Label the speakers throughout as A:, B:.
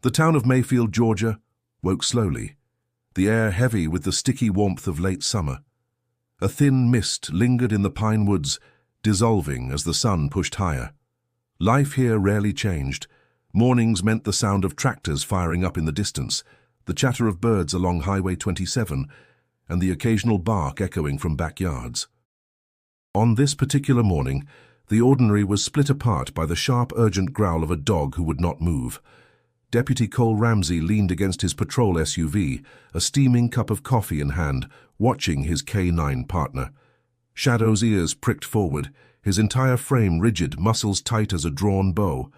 A: The town of Mayfield, Georgia, woke slowly, the air heavy with the sticky warmth of late summer. A thin mist lingered in the pine woods, dissolving as the sun pushed higher. Life here rarely changed. Mornings meant the sound of tractors firing up in the distance, the chatter of birds along Highway 27, and the occasional bark echoing from backyards. On this particular morning, the ordinary was split apart by the sharp, urgent growl of a dog who would not move. Deputy Cole Ramsey leaned against his patrol SUV, a steaming cup of coffee in hand, watching his K9 partner. Shadow's ears pricked forward, his entire frame rigid, muscles tight as a drawn bow.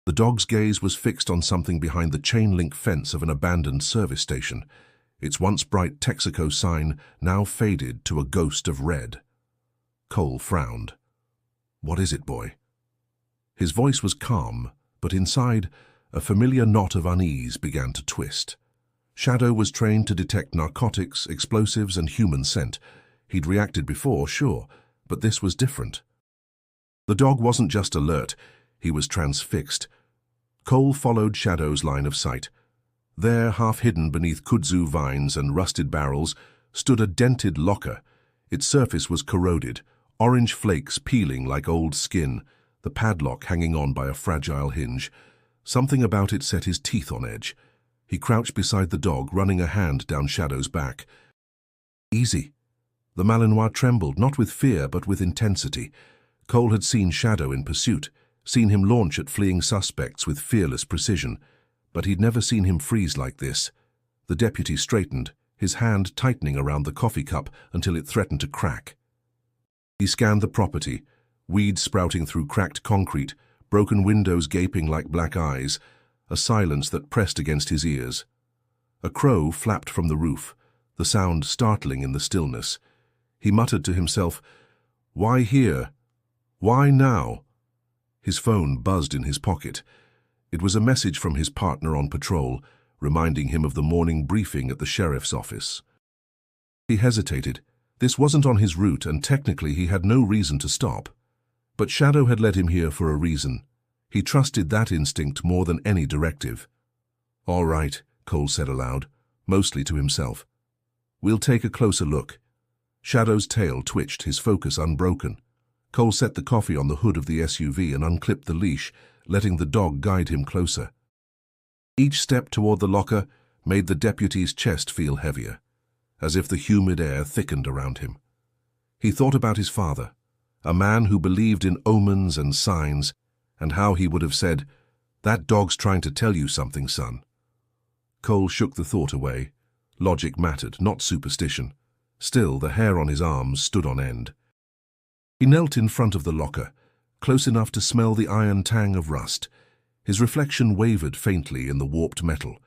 A: The dog's gaze was fixed on something behind the chain-link fence of an abandoned service station, its once bright Texaco sign now faded to a ghost of red. Cole frowned. "What is it, boy?" His voice was calm, but inside, a familiar knot of unease began to twist. Shadow was trained to detect narcotics, explosives, and human scent. He'd reacted before, sure, but this was different. The dog wasn't just alert, he was transfixed. Cole followed Shadow's line of sight. There, half hidden beneath kudzu vines and rusted barrels, stood a dented locker. Its surface was corroded, orange flakes peeling like old skin, the padlock hanging on by a fragile hinge. Something about it set his teeth on edge. He crouched beside the dog, running a hand down Shadow's back. "Easy." The Malinois trembled, not with fear, but with intensity. Cole had seen Shadow in pursuit, seen him launch at fleeing suspects with fearless precision, but he'd never seen him freeze like this. The deputy straightened, his hand tightening around the coffee cup until it threatened to crack. He scanned the property, weeds sprouting through cracked concrete, broken windows gaping like black eyes, a silence that pressed against his ears. A crow flapped from the roof, the sound startling in the stillness. He muttered to himself, "Why here? Why now?" His phone buzzed in his pocket. It was a message from his partner on patrol, reminding him of the morning briefing at the sheriff's office. He hesitated. This wasn't on his route, and technically he had no reason to stop. But Shadow had led him here for a reason. He trusted that instinct more than any directive. "All right," Cole said aloud, mostly to himself. "We'll take a closer look." Shadow's tail twitched, his focus unbroken. Cole set the coffee on the hood of the SUV and unclipped the leash, letting the dog guide him closer. Each step toward the locker made the deputy's chest feel heavier, as if the humid air thickened around him. He thought about his father, a man who believed in omens and signs, and how he would have said, "That dog's trying to tell you something, son." Cole shook the thought away. Logic mattered, not superstition. Still, the hair on his arms stood on end. He knelt in front of the locker, close enough to smell the iron tang of rust. His reflection wavered faintly in the warped metal.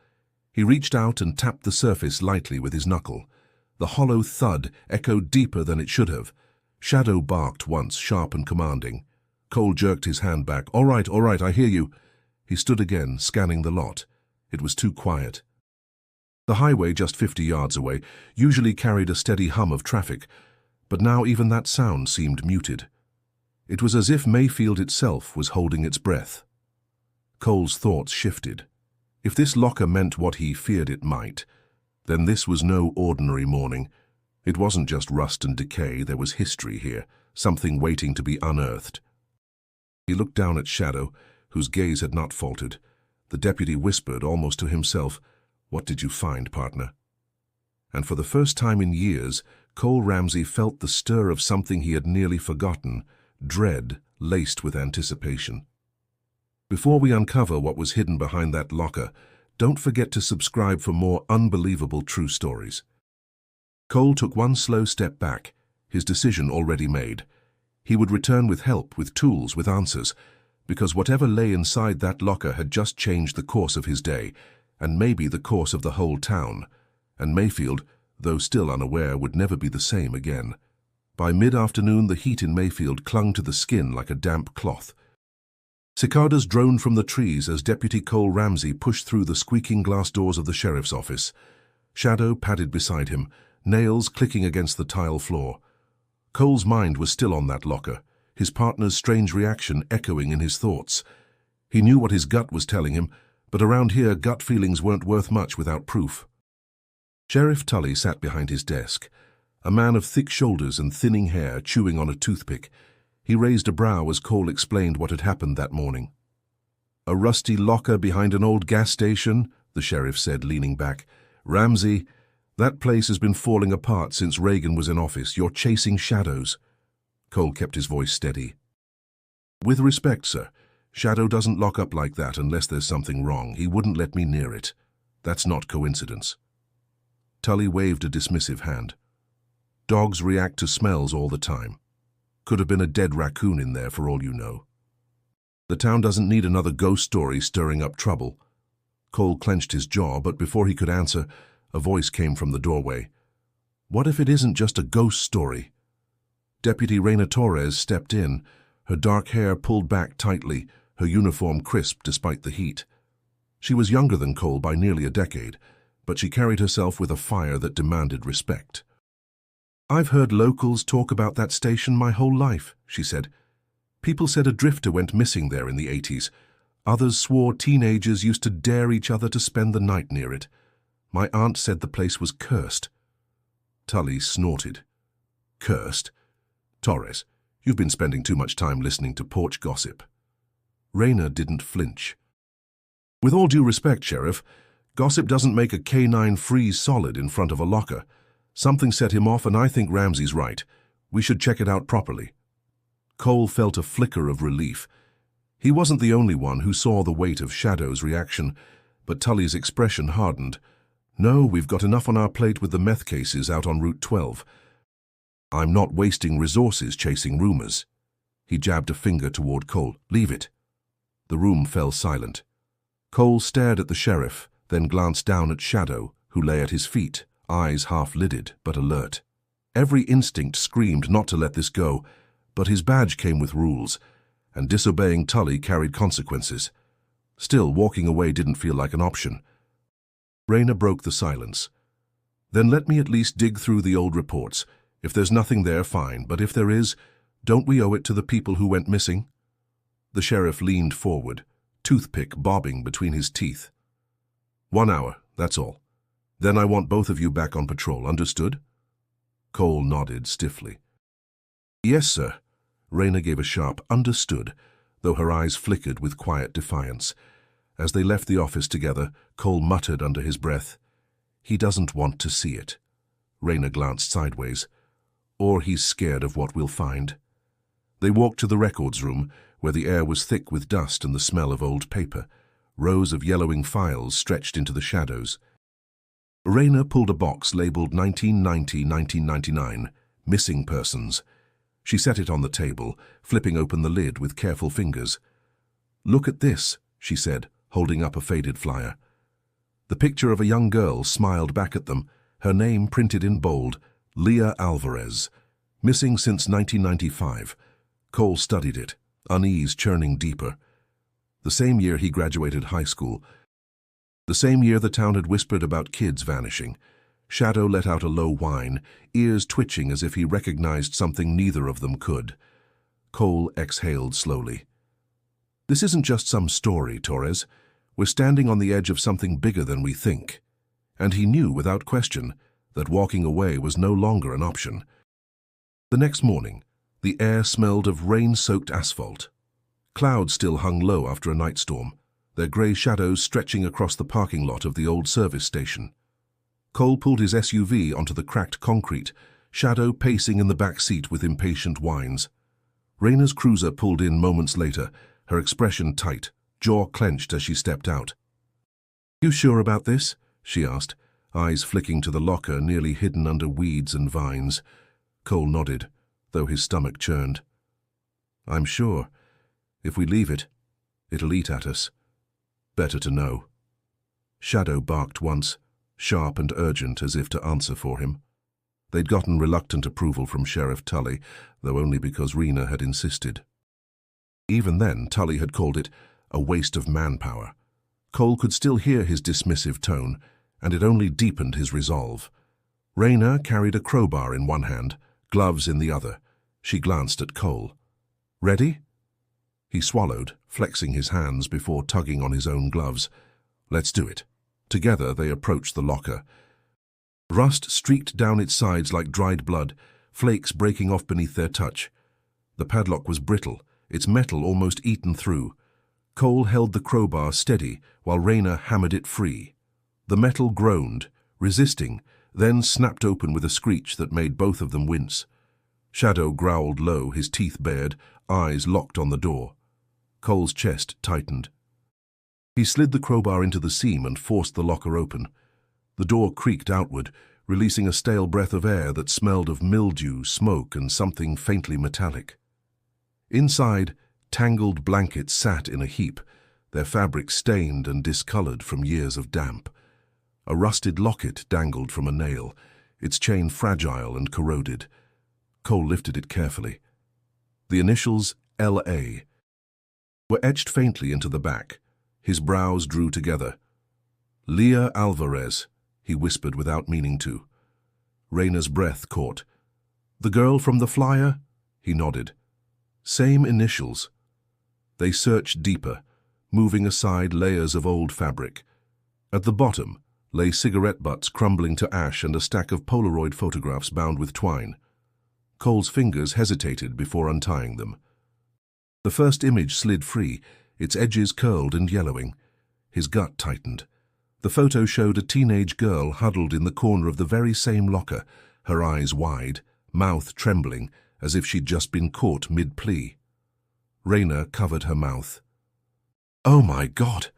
A: He reached out and tapped the surface lightly with his knuckle. The hollow thud echoed deeper than it should have. Shadow barked once, sharp and commanding. Cole jerked his hand back. All right, I hear you." He stood again, scanning the lot. It was too quiet. The highway, just 50 yards away, usually carried a steady hum of traffic, but now even that sound seemed muted. It was as if Mayfield itself was holding its breath. Cole's thoughts shifted. If this locker meant what he feared it might, then this was no ordinary morning. It wasn't just rust and decay, there was history here, something waiting to be unearthed. He looked down at Shadow, whose gaze had not faltered. The deputy whispered, almost to himself, "What did you find, partner?" And for the first time in years, Cole Ramsey felt the stir of something he had nearly forgotten, dread laced with anticipation. Before we uncover what was hidden behind that locker, don't forget to subscribe for more unbelievable true stories. Cole took one slow step back, his decision already made. He would return with help, with tools, with answers, because whatever lay inside that locker had just changed the course of his day, and maybe the course of the whole town. And Mayfield, though still unaware, would never be the same again. By mid-afternoon, the heat in Mayfield clung to the skin like a damp cloth. Cicadas droned from the trees as Deputy Cole Ramsey pushed through the squeaking glass doors of the sheriff's office. Shadow padded beside him, nails clicking against the tile floor. Cole's mind was still on that locker, his partner's strange reaction echoing in his thoughts. He knew what his gut was telling him, But around here, gut feelings weren't worth much without proof. Sheriff Tully sat behind his desk, a man of thick shoulders and thinning hair, chewing on a toothpick. He raised a brow as Cole explained what had happened that morning. "A rusty locker behind an old gas station," the sheriff said, leaning back. "Ramsey, that place has been falling apart since Reagan was in office. You're chasing shadows." Cole kept his voice steady. "With respect, sir, Shadow doesn't lock up like that unless there's something wrong. He wouldn't let me near it. That's not coincidence." Tully waved a dismissive hand. "Dogs react to smells all the time. Could have been a dead raccoon in there for all you know. The town doesn't need another ghost story stirring up trouble." Cole clenched his jaw, but before he could answer, a voice came from the doorway. "What if it isn't just a ghost story?" Deputy Reyna Torres stepped in, her dark hair pulled back tightly, her uniform crisp despite the heat. She was younger than Cole by nearly a decade, but she carried herself with a fire that demanded respect. "I've heard locals talk about that station my whole life," she said. "People said a drifter went missing there in the 80s. Others swore teenagers used to dare each other to spend the night near it. My aunt said the place was cursed." Tully snorted. "Cursed? Torres, you've been spending too much time listening to porch gossip." Reyna didn't flinch. "With all due respect, Sheriff, gossip doesn't make a K9 freeze solid in front of a locker. Something set him off, and I think Ramsey's right. We should check it out properly." Cole felt a flicker of relief. He wasn't the only one who saw the weight of Shadow's reaction, but Tully's expression hardened. "No, we've got enough on our plate with the meth cases out on Route 12. I'm not wasting resources chasing rumors." He jabbed a finger toward Cole. "Leave it." The room fell silent. Cole stared at the sheriff, then glanced down at Shadow, who lay at his feet, eyes half-lidded but alert. Every instinct screamed not to let this go, but his badge came with rules, and disobeying Tully carried consequences. Still, walking away didn't feel like an option. Reyna broke the silence. "Then let me at least dig through the old reports. If there's nothing there, fine, but if there is, don't we owe it to the people who went missing?" The sheriff leaned forward, toothpick bobbing between his teeth. "1 hour, that's all. Then I want both of you back on patrol, understood?" Cole nodded stiffly. "Yes, sir." Reyna gave a sharp "understood," though her eyes flickered with quiet defiance. As they left the office together, Cole muttered under his breath, "He doesn't want to see it." Reyna glanced sideways. "Or he's scared of what we'll find." They walked to the records room, where the air was thick with dust and the smell of old paper. Rows of yellowing files stretched into the shadows. Reyna pulled a box labeled 1990-1999, Missing Persons. She set it on the table, flipping open the lid with careful fingers. "Look at this," she said, holding up a faded flyer. The picture of a young girl smiled back at them, her name printed in bold, Leah Alvarez. Missing since 1995. Cole studied it, unease churning deeper. The same year he graduated high school. The same year the town had whispered about kids vanishing. Shadow let out a low whine, ears twitching as if he recognized something neither of them could. Cole exhaled slowly. "This isn't just some story, Torres. We're standing on the edge of something bigger than we think." And he knew without question that walking away was no longer an option. The next morning, the air smelled of rain-soaked asphalt. Clouds still hung low after a night storm, their grey shadows stretching across the parking lot of the old service station. Cole pulled his SUV onto the cracked concrete, Shadow pacing in the back seat with impatient whines. Reyna's cruiser pulled in moments later, her expression tight, jaw clenched as she stepped out. "You sure about this?" she asked, eyes flicking to the locker nearly hidden under weeds and vines. Cole nodded, though his stomach churned. "I'm sure. If we leave it, it'll eat at us. Better to know." Shadow barked once, sharp and urgent as if to answer for him. They'd gotten reluctant approval from Sheriff Tully, though only because Reyna had insisted. Even then, Tully had called it a waste of manpower. Cole could still hear his dismissive tone, and it only deepened his resolve. Reyna carried a crowbar in one hand, gloves in the other. She glanced at Cole. "Ready?" He swallowed, flexing his hands before tugging on his own gloves. Let's do it. Together they approached the locker. Rust streaked down its sides like dried blood, flakes breaking off beneath their touch. The padlock was brittle, its metal almost eaten through. Cole held the crowbar steady while Rayner hammered it free. The metal groaned, resisting, then snapped open with a screech that made both of them wince. Shadow growled low, his teeth bared, eyes locked on the door. Cole's chest tightened. He slid the crowbar into the seam and forced the locker open. The door creaked outward, releasing a stale breath of air that smelled of mildew, smoke, and something faintly metallic. Inside, tangled blankets sat in a heap, their fabric stained and discolored from years of damp. A rusted locket dangled from a nail, its chain fragile and corroded. Cole lifted it carefully. The initials L.A. were etched faintly into the back. His brows drew together. "Leah Alvarez," he whispered without meaning to. Rayner's breath caught. "The girl from the flyer?" He nodded. "Same initials." They searched deeper, moving aside layers of old fabric. At the bottom lay cigarette butts crumbling to ash and a stack of Polaroid photographs bound with twine. Cole's fingers hesitated before untying them. The first image slid free, its edges curled and yellowing. His gut tightened. The photo showed a teenage girl huddled in the corner of the very same locker, her eyes wide, mouth trembling, as if she'd just been caught mid-plea. Rayner covered her mouth. "Oh my God!"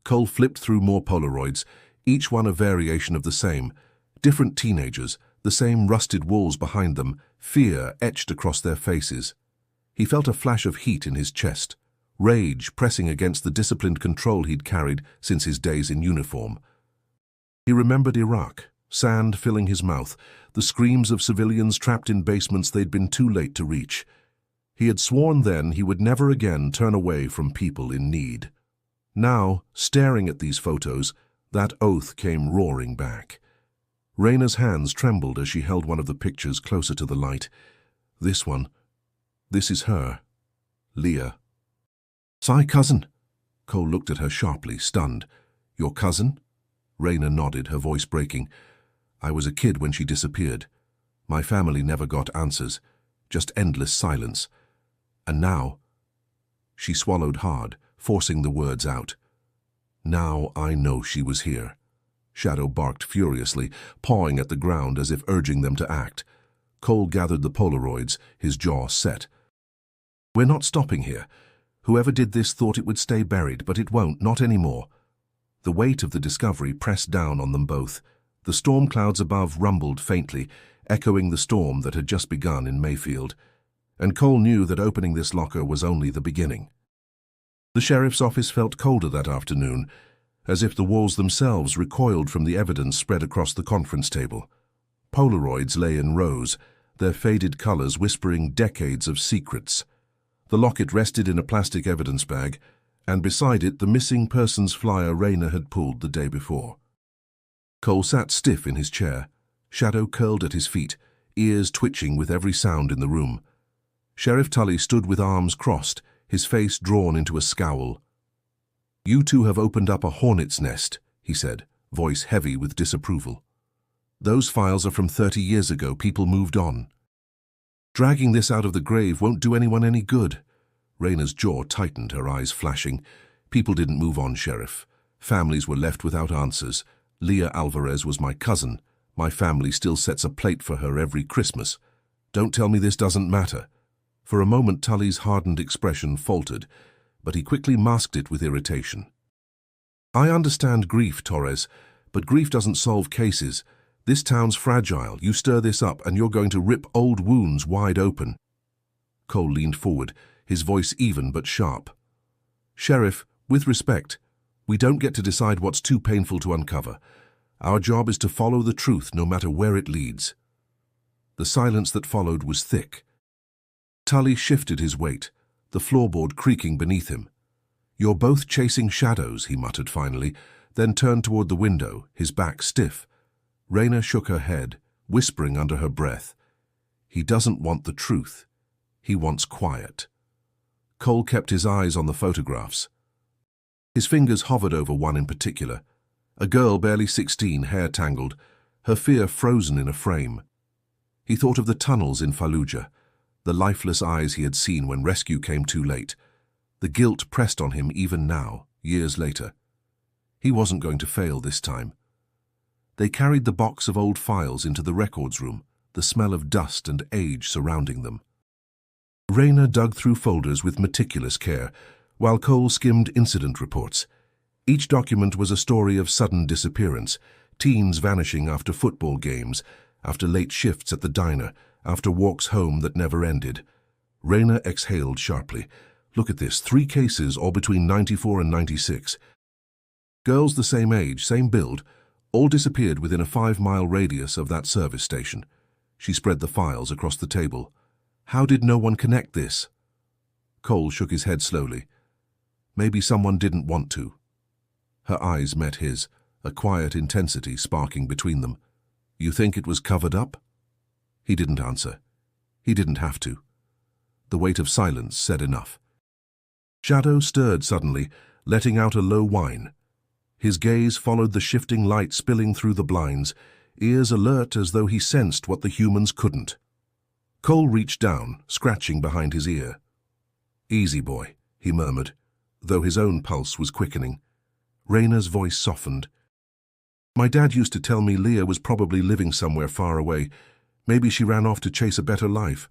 A: Cole flipped through more Polaroids, each one a variation of the same. Different teenagers, the same rusted walls behind them, fear etched across their faces. He felt a flash of heat in his chest, rage pressing against the disciplined control he'd carried since his days in uniform. He remembered Iraq, sand filling his mouth, the screams of civilians trapped in basements they'd been too late to reach. He had sworn then he would never again turn away from people in need. Now, staring at these photos, that oath came roaring back. Rayner's hands trembled as she held one of the pictures closer to the light. This one. This is her. Leah. "Psy cousin." Cole looked at her sharply, stunned. "Your cousin?" Rayner nodded, her voice breaking. "I was a kid when she disappeared. My family never got answers, just endless silence. And now—" She swallowed hard, forcing the words out. "Now I know she was here." Shadow barked furiously, pawing at the ground as if urging them to act. Cole gathered the Polaroids, his jaw set. "We're not stopping here. Whoever did this thought it would stay buried, but it won't, not anymore." The weight of the discovery pressed down on them both. The storm clouds above rumbled faintly, echoing the storm that had just begun in Mayfield. And Cole knew that opening this locker was only the beginning. The sheriff's office felt colder that afternoon, as if the walls themselves recoiled from the evidence spread across the conference table. Polaroids lay in rows, their faded colors whispering decades of secrets. The locket rested in a plastic evidence bag, and beside it the missing persons flyer Rayner had pulled the day before. Cole sat stiff in his chair, Shadow curled at his feet, ears twitching with every sound in the room. Sheriff Tully stood with arms crossed, his face drawn into a scowl. "You two have opened up a hornet's nest," he said, voice heavy with disapproval. "Those files are from 30 years ago. People moved on. Dragging this out of the grave won't do anyone any good." Rayner's jaw tightened, her eyes flashing. "People didn't move on, Sheriff. Families were left without answers. Leah Alvarez was my cousin. My family still sets a plate for her every Christmas. Don't tell me this doesn't matter." For a moment Tully's hardened expression faltered, but he quickly masked it with irritation. "I understand grief, Torres, but grief doesn't solve cases. This town's fragile. You stir this up and you're going to rip old wounds wide open." Cole leaned forward, his voice even but sharp. "Sheriff, with respect, we don't get to decide what's too painful to uncover. Our job is to follow the truth no matter where it leads." The silence that followed was thick. Tully shifted his weight, the floorboard creaking beneath him. "You're both chasing shadows," he muttered finally, then turned toward the window, his back stiff. Rayner shook her head, whispering under her breath. "He doesn't want the truth. He wants quiet." Cole kept his eyes on the photographs. His fingers hovered over one in particular. A girl barely 16, hair tangled, her fear frozen in a frame. He thought of the tunnels in Fallujah, the lifeless eyes he had seen when rescue came too late. The guilt pressed on him even now, years later. He wasn't going to fail this time. They carried the box of old files into the records room, the smell of dust and age surrounding them. Rayner dug through folders with meticulous care, while Cole skimmed incident reports. Each document was a story of sudden disappearance, teens vanishing after football games, after late shifts at the diner, after walks home that never ended. Rayner exhaled sharply. Look at this, 3 cases, all between 94 and 96. Girls the same age, same build, all disappeared within a 5-mile radius of that service station. She spread the files across the table. How did no one connect this? Cole shook his head slowly. Maybe someone didn't want to. Her eyes met his, a quiet intensity sparking between them. You think it was covered up? He didn't answer. He didn't have to. The weight of silence said enough. Shadow stirred suddenly, letting out a low whine. His gaze followed the shifting light spilling through the blinds, ears alert as though he sensed what the humans couldn't. Cole reached down, scratching behind his ear. Easy, boy, he murmured, though his own pulse was quickening. Rayner's voice softened. My dad used to tell me Leah was probably living somewhere far away. Maybe she ran off to chase a better life.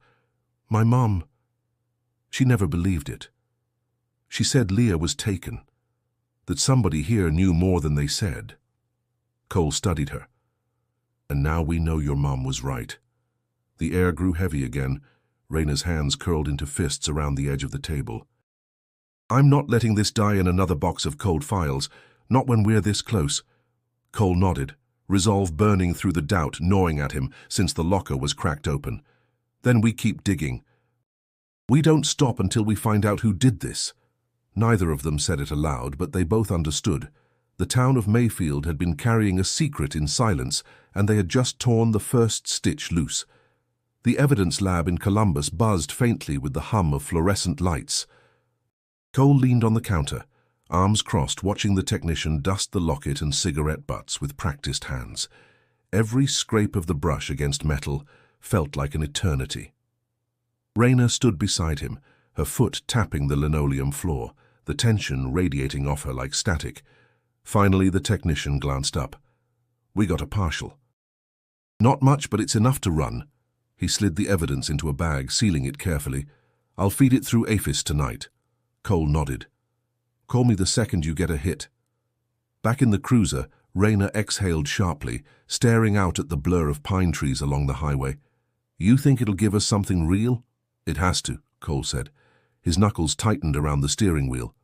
A: My mom, she never believed it. She said Leah was taken, that somebody here knew more than they said. Cole studied her. And now we know your mom was right. The air grew heavy again. Rayner's hands curled into fists around the edge of the table. I'm not letting this die in another box of cold files, not when we're this close. Cole nodded, resolve burning through the doubt gnawing at him since the locker was cracked open. Then we keep digging. We don't stop until we find out who did this. Neither of them said it aloud, but they both understood. The town of Mayfield had been carrying a secret in silence, and they had just torn the first stitch loose. The evidence lab in Columbus buzzed faintly with the hum of fluorescent lights. Cole leaned on the counter, arms crossed, watching the technician dust the locket and cigarette butts with practiced hands. Every scrape of the brush against metal felt like an eternity. Rayner stood beside him, her foot tapping the linoleum floor, the tension radiating off her like static. Finally, the technician glanced up. We got a partial. Not much, but it's enough to run. He slid the evidence into a bag, sealing it carefully. I'll feed it through APHIS tonight. Cole nodded. Call me the second you get a hit. Back in the cruiser, Rayner exhaled sharply, staring out at the blur of pine trees along the highway. You think it'll give us something real? It has to, Cole said. His knuckles tightened around the steering wheel.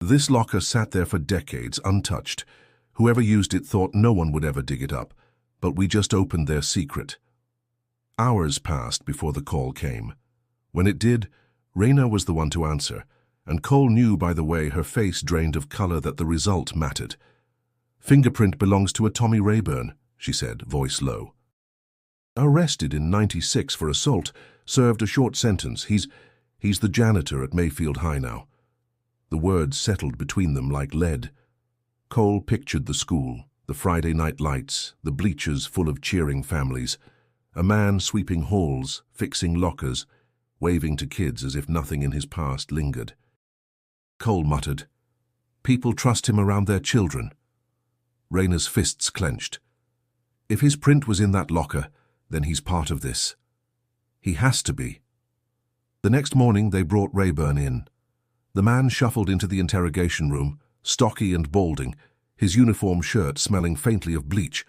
A: This locker sat there for decades, untouched. Whoever used it thought no one would ever dig it up, but we just opened their secret. Hours passed before the call came. When it did, Rayner was the one to answer, and Cole knew by the way her face drained of color that the result mattered. Fingerprint belongs to a Tommy Rayburn, she said, voice low. Arrested in '96 for assault, served a short sentence. He's the janitor at Mayfield High now. The words settled between them like lead. Cole pictured the school, the Friday night lights, the bleachers full of cheering families, a man sweeping halls, fixing lockers, waving to kids as if nothing in his past lingered. Cole muttered, People trust him around their children. Rayner's fists clenched. If his print was in that locker, then he's part of this. He has to be. The next morning they brought Rayburn in. The man shuffled into the interrogation room, stocky and balding, his uniform shirt smelling faintly of bleach.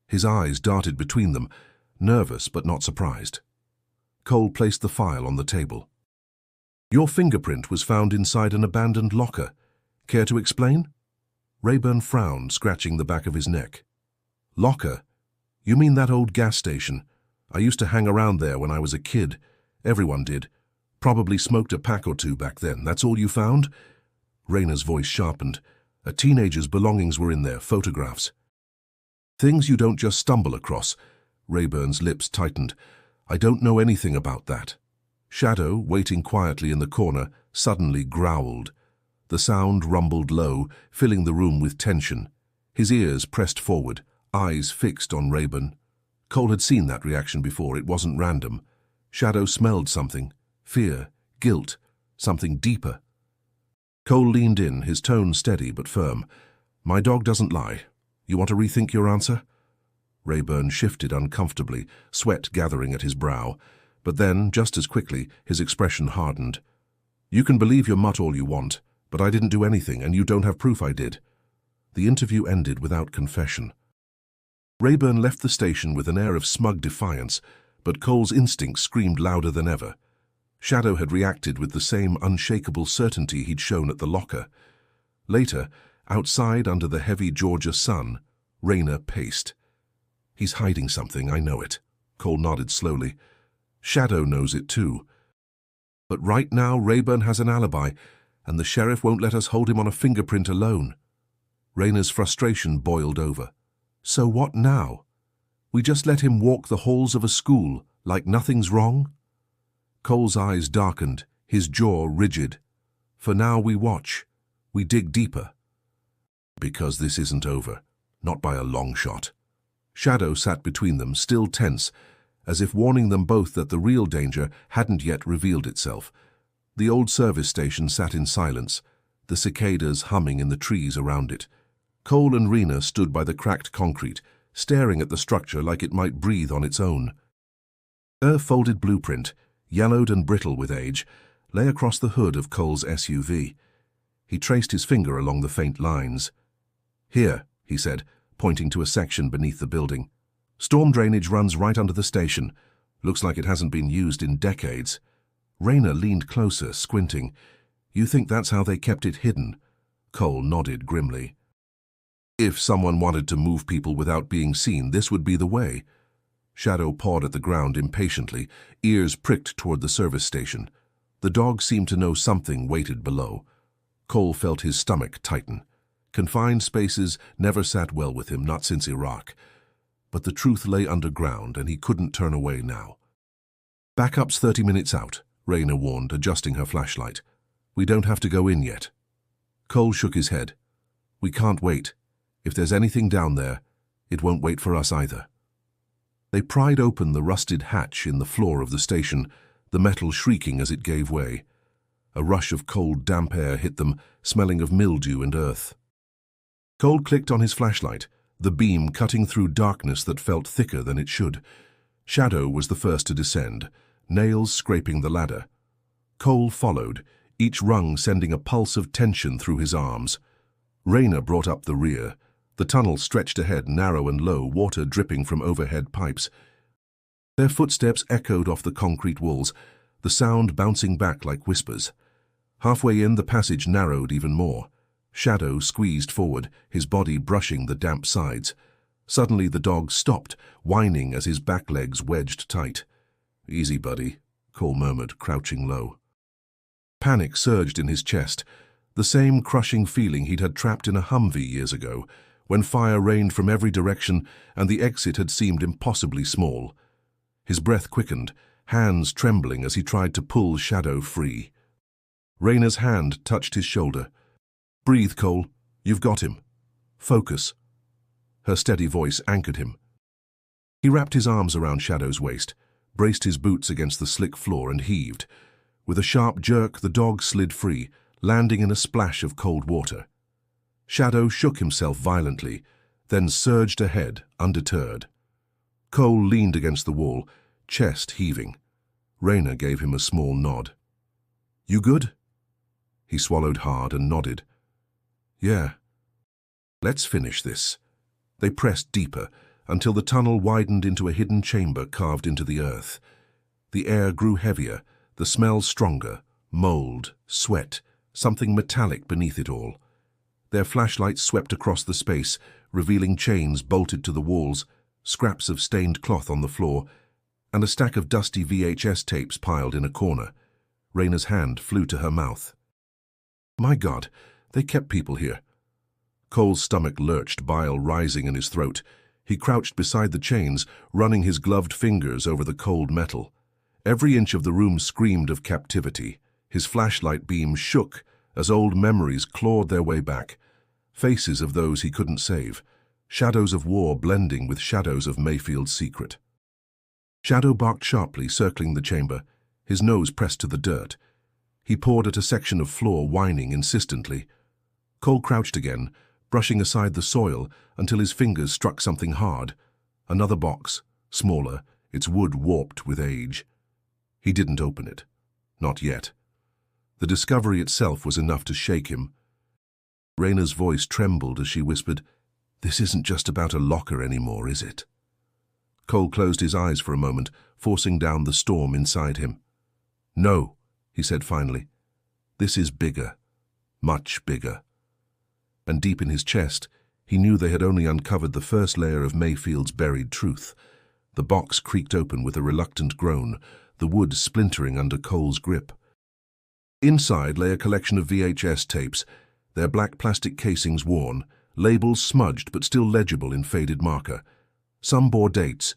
A: His eyes darted between them, nervous but not surprised. Cole placed the file on the table. Your fingerprint was found inside an abandoned locker. Care to explain? Rayburn frowned, scratching the back of his neck. Locker? You mean that old gas station? I used to hang around there when I was a kid. Everyone did. Probably smoked a pack or two back then. That's all you found? Rayner's voice sharpened. A teenager's belongings were in there, photographs. Things you don't just stumble across. Rayburn's lips tightened. I don't know anything about that. Shadow, waiting quietly in the corner, suddenly growled. The sound rumbled low, filling the room with tension. His ears pressed forward, eyes fixed on Rayburn. Cole had seen that reaction before. It wasn't random. Shadow smelled something. Fear, guilt, something deeper. Cole leaned in, his tone steady but firm. "My dog doesn't lie. You want to rethink your answer?" Rayburn shifted uncomfortably, sweat gathering at his brow. But then, just as quickly, his expression hardened. "You can believe your mutt all you want, but I didn't do anything, and you don't have proof I did." The interview ended without confession. Rayburn left the station with an air of smug defiance, but Cole's instincts screamed louder than ever. Shadow had reacted with the same unshakable certainty he'd shown at the locker. Later, outside under the heavy Georgia sun, Rayner paced. "He's hiding something, I know it." Cole nodded slowly. "Shadow knows it too. But right now Rayburn has an alibi, and the sheriff won't let us hold him on a fingerprint alone." Rayner's frustration boiled over. "So what now? We just let him walk the halls of a school like nothing's wrong?" Cole's eyes darkened, his jaw rigid. "For now we watch. We dig deeper." "Because this isn't over. Not by a long shot." Shadow sat between them, still tense, as if warning them both that the real danger hadn't yet revealed itself. The old service station sat in silence, the cicadas humming in the trees around it. Cole and Rena stood by the cracked concrete, staring at the structure like it might breathe on its own. A folded blueprint, yellowed and brittle with age, lay across the hood of Cole's SUV. He traced his finger along the faint lines. "Here," he said, pointing to a section beneath the building. "Storm drainage runs right under the station. Looks like it hasn't been used in decades." Rayner leaned closer, squinting. "You think that's how they kept it hidden?" Cole nodded grimly. "If someone wanted to move people without being seen, this would be the way." Shadow pawed at the ground impatiently, ears pricked toward the service station. The dog seemed to know something waited below. Cole felt his stomach tighten. Confined spaces never sat well with him, not since Iraq. But the truth lay underground, and he couldn't turn away now. "Backup's 30 minutes out," Rayner warned, adjusting her flashlight. "We don't have to go in yet." Cole shook his head. "We can't wait. If there's anything down there, it won't wait for us either." They pried open the rusted hatch in the floor of the station, the metal shrieking as it gave way. A rush of cold, damp air hit them, smelling of mildew and earth. Cole clicked on his flashlight, the beam cutting through darkness that felt thicker than it should. Shadow was the first to descend, nails scraping the ladder. Cole followed, each rung sending a pulse of tension through his arms. Rayner brought up the rear. The tunnel stretched ahead, narrow and low, water dripping from overhead pipes. Their footsteps echoed off the concrete walls, the sound bouncing back like whispers. Halfway in, the passage narrowed even more. Shadow squeezed forward, his body brushing the damp sides. Suddenly the dog stopped, whining as his back legs wedged tight. "Easy, buddy," Cole murmured, crouching low. Panic surged in his chest, the same crushing feeling he'd had trapped in a Humvee years ago, when fire rained from every direction and the exit had seemed impossibly small. His breath quickened, hands trembling as he tried to pull Shadow free. Rayner's hand touched his shoulder. "Breathe, Cole. You've got him. Focus." Her steady voice anchored him. He wrapped his arms around Shadow's waist, braced his boots against the slick floor and heaved. With a sharp jerk, the dog slid free, landing in a splash of cold water. Shadow shook himself violently, then surged ahead, undeterred. Cole leaned against the wall, chest heaving. Rayner gave him a small nod. "You good?" He swallowed hard and nodded. "Yeah. Let's finish this." They pressed deeper, until the tunnel widened into a hidden chamber carved into the earth. The air grew heavier, the smell stronger, mold, sweat, something metallic beneath it all. Their flashlights swept across the space, revealing chains bolted to the walls, scraps of stained cloth on the floor, and a stack of dusty VHS tapes piled in a corner. Rayner's hand flew to her mouth. "My God, they kept people here." Cole's stomach lurched, bile rising in his throat. He crouched beside the chains, running his gloved fingers over the cold metal. Every inch of the room screamed of captivity. His flashlight beam shook as old memories clawed their way back, faces of those he couldn't save, shadows of war blending with shadows of Mayfield's secret. Shadow barked sharply, circling the chamber, his nose pressed to the dirt. He pawed at a section of floor, whining insistently. Cole crouched again, brushing aside the soil until his fingers struck something hard. Another box, smaller, its wood warped with age. He didn't open it. Not yet. The discovery itself was enough to shake him. Raina's voice trembled as she whispered, "This isn't just about a locker anymore, is it?" Cole closed his eyes for a moment, forcing down the storm inside him. "No," he said finally. "This is bigger. Much bigger." And deep in his chest, he knew they had only uncovered the first layer of Mayfield's buried truth. The box creaked open with a reluctant groan, the wood splintering under Cole's grip. Inside lay a collection of VHS tapes, their black plastic casings worn, labels smudged but still legible in faded marker. Some bore dates: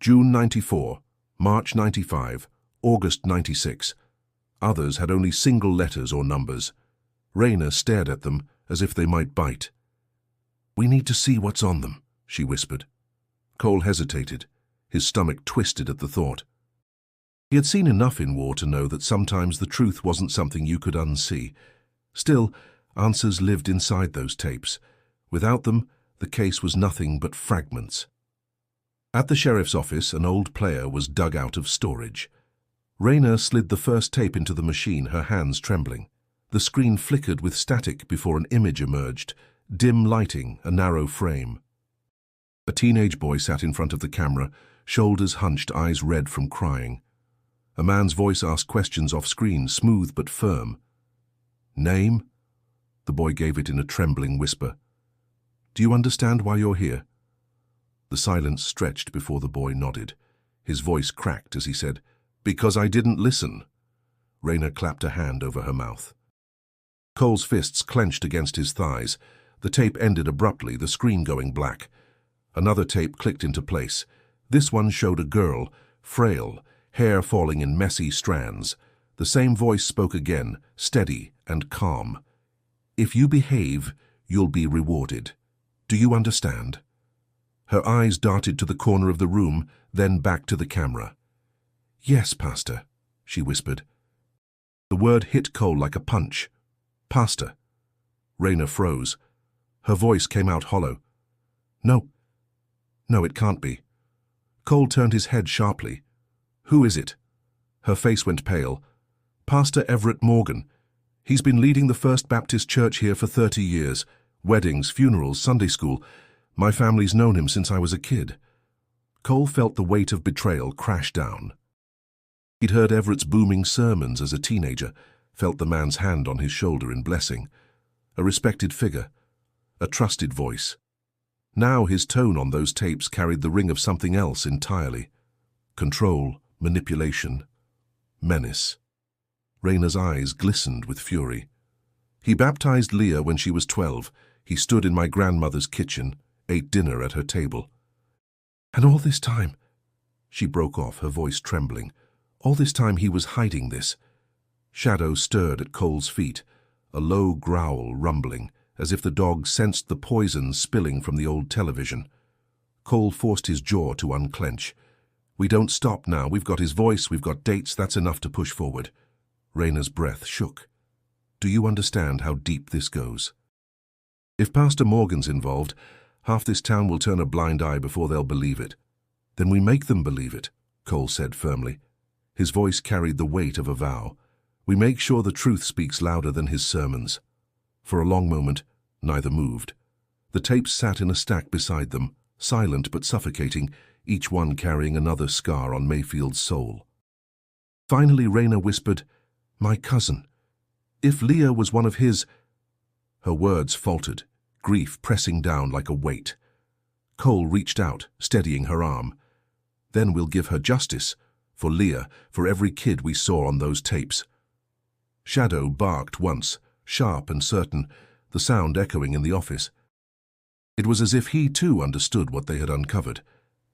A: June 94, March 95, August 96. Others had only single letters or numbers. Raina stared at them as if they might bite. "We need to see what's on them," she whispered. Cole hesitated, his stomach twisted at the thought. He had seen enough in war to know that sometimes the truth wasn't something you could unsee. Still, answers lived inside those tapes. Without them, the case was nothing but fragments. At the sheriff's office, an old player was dug out of storage. Raina slid the first tape into the machine, her hands trembling. The screen flickered with static before an image emerged, dim lighting, a narrow frame. A teenage boy sat in front of the camera, shoulders hunched, eyes red from crying. A man's voice asked questions off screen, smooth but firm. "Name?" The boy gave it in a trembling whisper. "Do you understand why you're here?" The silence stretched before the boy nodded. His voice cracked as he said, "Because I didn't listen." Raina clapped a hand over her mouth. Cole's fists clenched against his thighs. The tape ended abruptly, the screen going black. Another tape clicked into place. This one showed a girl, frail, hair falling in messy strands. The same voice spoke again, steady and calm. "If you behave, you'll be rewarded. Do you understand?" Her eyes darted to the corner of the room, then back to the camera. "Yes, Pastor," she whispered. The word hit Cole like a punch. "Pastor." Raina froze. Her voice came out hollow. No, it can't be." Cole turned his head sharply. "Who is it?" Her face went pale. "Pastor Everett Morgan. He's been leading the First Baptist Church here for 30 years. Weddings, funerals, Sunday school. My family's known him since I was a kid." Cole felt the weight of betrayal crash down. He'd heard Everett's booming sermons as a teenager, felt the man's hand on his shoulder in blessing. A respected figure, a trusted voice. Now his tone on those tapes carried the ring of something else entirely. Control, manipulation, menace. Raina's eyes glistened with fury. "He baptized Leah when she was 12. He stood in my grandmother's kitchen, ate dinner at her table." "And all this time," she broke off, her voice trembling, "all this time he was hiding this." Shadow stirred at Cole's feet, a low growl rumbling, as if the dog sensed the poison spilling from the old television. Cole forced his jaw to unclench. "We don't stop now. We've got his voice, we've got dates, that's enough to push forward." Raina's breath shook. "Do you understand how deep this goes? If Pastor Morgan's involved, half this town will turn a blind eye before they'll believe it." "Then we make them believe it," Cole said firmly. His voice carried the weight of a vow. "We make sure the truth speaks louder than his sermons." For a long moment, neither moved. The tapes sat in a stack beside them, silent but suffocating, each one carrying another scar on Mayfield's soul. Finally, Raina whispered, "My cousin. If Leah was one of his—" Her words faltered, grief pressing down like a weight. Cole reached out, steadying her arm. "Then we'll give her justice. For Leah, for every kid we saw on those tapes." Shadow barked once, sharp and certain, the sound echoing in the office. It was as if he too understood what they had uncovered,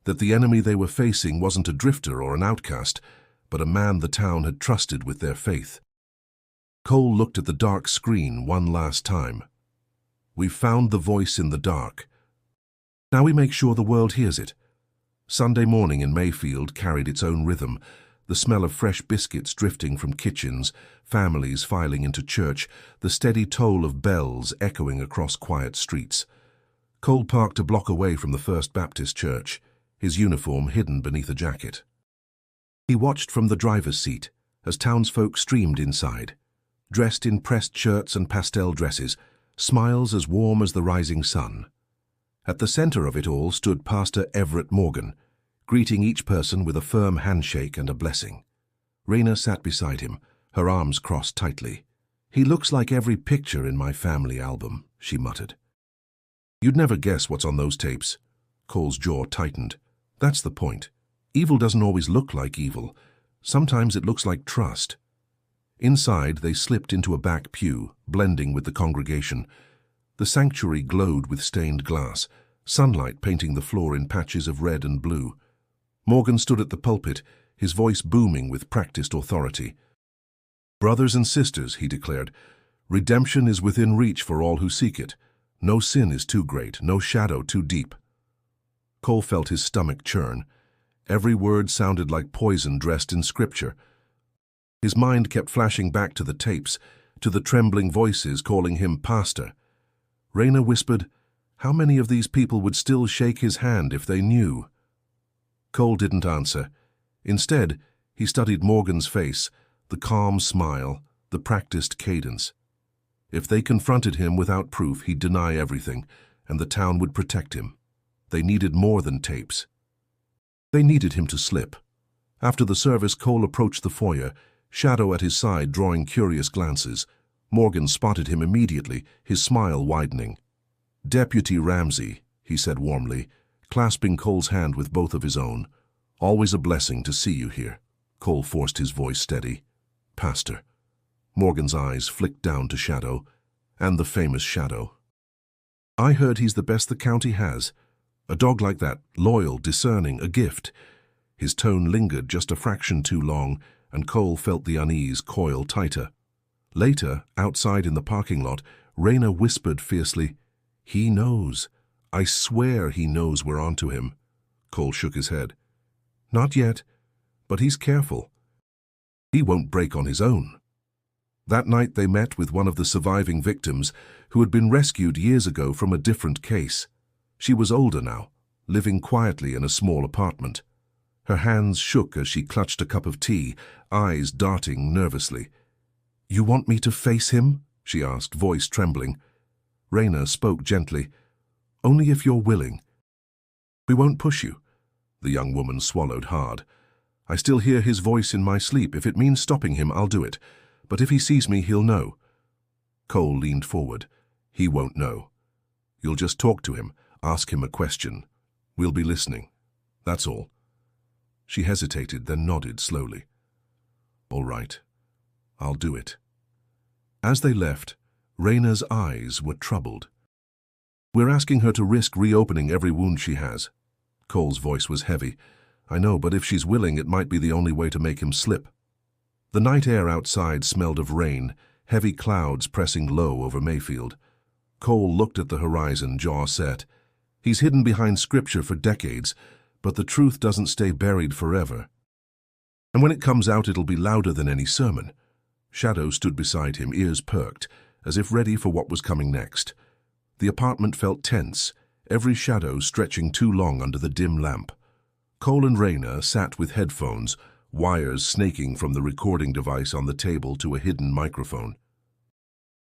A: that the enemy they were facing wasn't a drifter or an outcast, but a man the town had trusted with their faith. Cole looked at the dark screen one last time. "We've found the voice in the dark. Now we make sure the world hears it." Sunday morning in Mayfield carried its own rhythm, the smell of fresh biscuits drifting from kitchens, families filing into church, the steady toll of bells echoing across quiet streets. Cole parked a block away from the First Baptist Church, his uniform hidden beneath a jacket. He watched from the driver's seat as townsfolk streamed inside, dressed in pressed shirts and pastel dresses, smiles as warm as the rising sun. At the center of it all stood Pastor Everett Morgan, greeting each person with a firm handshake and a blessing. Raina sat beside him, her arms crossed tightly. "He looks like every picture in my family album," she muttered. "You'd never guess what's on those tapes." Cole's jaw tightened. "That's the point. Evil doesn't always look like evil. Sometimes it looks like trust." Inside, they slipped into a back pew, blending with the congregation. The sanctuary glowed with stained glass, sunlight painting the floor in patches of red and blue. Morgan stood at the pulpit, his voice booming with practiced authority. "Brothers and sisters," he declared, "redemption is within reach for all who seek it. No sin is too great, no shadow too deep." Cole felt his stomach churn. Every word sounded like poison dressed in scripture. His mind kept flashing back to the tapes, to the trembling voices calling him pastor. Raina whispered, "How many of these people would still shake his hand if they knew?" Cole didn't answer. Instead, he studied Morgan's face, the calm smile, the practiced cadence. If they confronted him without proof, he'd deny everything, and the town would protect him. They needed more than tapes. They needed him to slip. After the service, Cole approached the foyer, Shadow at his side drawing curious glances. Morgan spotted him immediately, his smile widening. "Deputy Ramsey," he said warmly, clasping Cole's hand with both of his own. "Always a blessing to see you here." Cole forced his voice steady. "Pastor." Morgan's eyes flicked down to Shadow, and the famous Shadow. "I heard he's the best the county has. A dog like that, loyal, discerning, a gift." His tone lingered just a fraction too long, and Cole felt the unease coil tighter. Later, outside in the parking lot, Raina whispered fiercely, "He knows. I swear he knows we're onto him." Cole shook his head. "Not yet, but he's careful. He won't break on his own." That night they met with one of the surviving victims who had been rescued years ago from a different case. She was older now, living quietly in a small apartment. Her hands shook as she clutched a cup of tea, eyes darting nervously. "You want me to face him?" she asked, voice trembling. Raina spoke gently. "Only if you're willing. We won't push you." The young woman swallowed hard. "I still hear his voice in my sleep. If it means stopping him, I'll do it. But if he sees me, he'll know." Cole leaned forward. "He won't know. You'll just talk to him, ask him a question. We'll be listening. That's all." She hesitated, then nodded slowly. "All right. I'll do it." As they left, Raina's eyes were troubled. "We're asking her to risk reopening every wound she has." Cole's voice was heavy. "I know, but if she's willing, it might be the only way to make him slip." The night air outside smelled of rain, heavy clouds pressing low over Mayfield. Cole looked at the horizon, jaw set. He's hidden behind scripture for decades, but the truth doesn't stay buried forever. And when it comes out, it'll be louder than any sermon. Shadow stood beside him, ears perked, as if ready for what was coming next. The apartment felt tense, every shadow stretching too long under the dim lamp. Cole and Raina sat with headphones, wires snaking from the recording device on the table to a hidden microphone.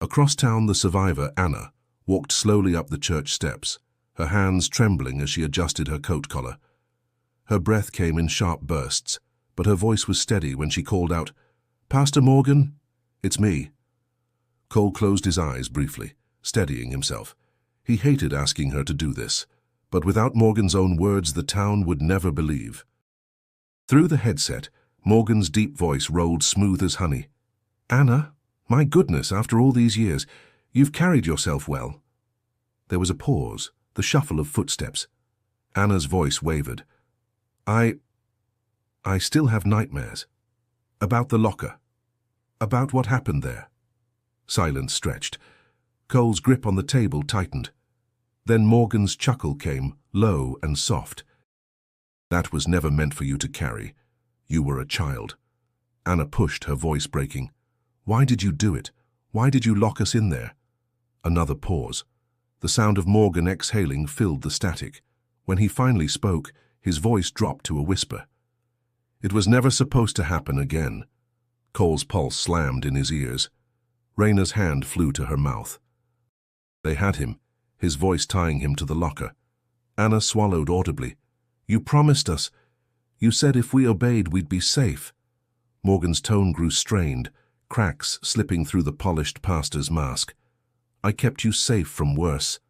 A: Across town, the survivor, Anna, walked slowly up the church steps, her hands trembling as she adjusted her coat collar. Her breath came in sharp bursts, but her voice was steady when she called out, "Pastor Morgan, it's me." Cole closed his eyes briefly, steadying himself. He hated asking her to do this, but without Morgan's own words, the town would never believe. Through the headset, Morgan's deep voice rolled smooth as honey. "Anna, my goodness, after all these years, you've carried yourself well." There was a pause, the shuffle of footsteps. Anna's voice wavered. I still have nightmares. About the locker. About what happened there." Silence stretched. Cole's grip on the table tightened. Then Morgan's chuckle came, low and soft. That was never meant for you to carry. You were a child. Anna pushed, her voice breaking. Why did you do it? Why did you lock us in there? Another pause. The sound of Morgan exhaling filled the static. When he finally spoke, his voice dropped to a whisper. It was never supposed to happen again. Cole's pulse slammed in his ears. Rayna's hand flew to her mouth. They had him, his voice tying him to the locker. Anna swallowed audibly. You promised us. You said if we obeyed, we'd be safe. Morgan's tone grew strained, cracks slipping through the polished pastor's mask. I kept you safe from worse.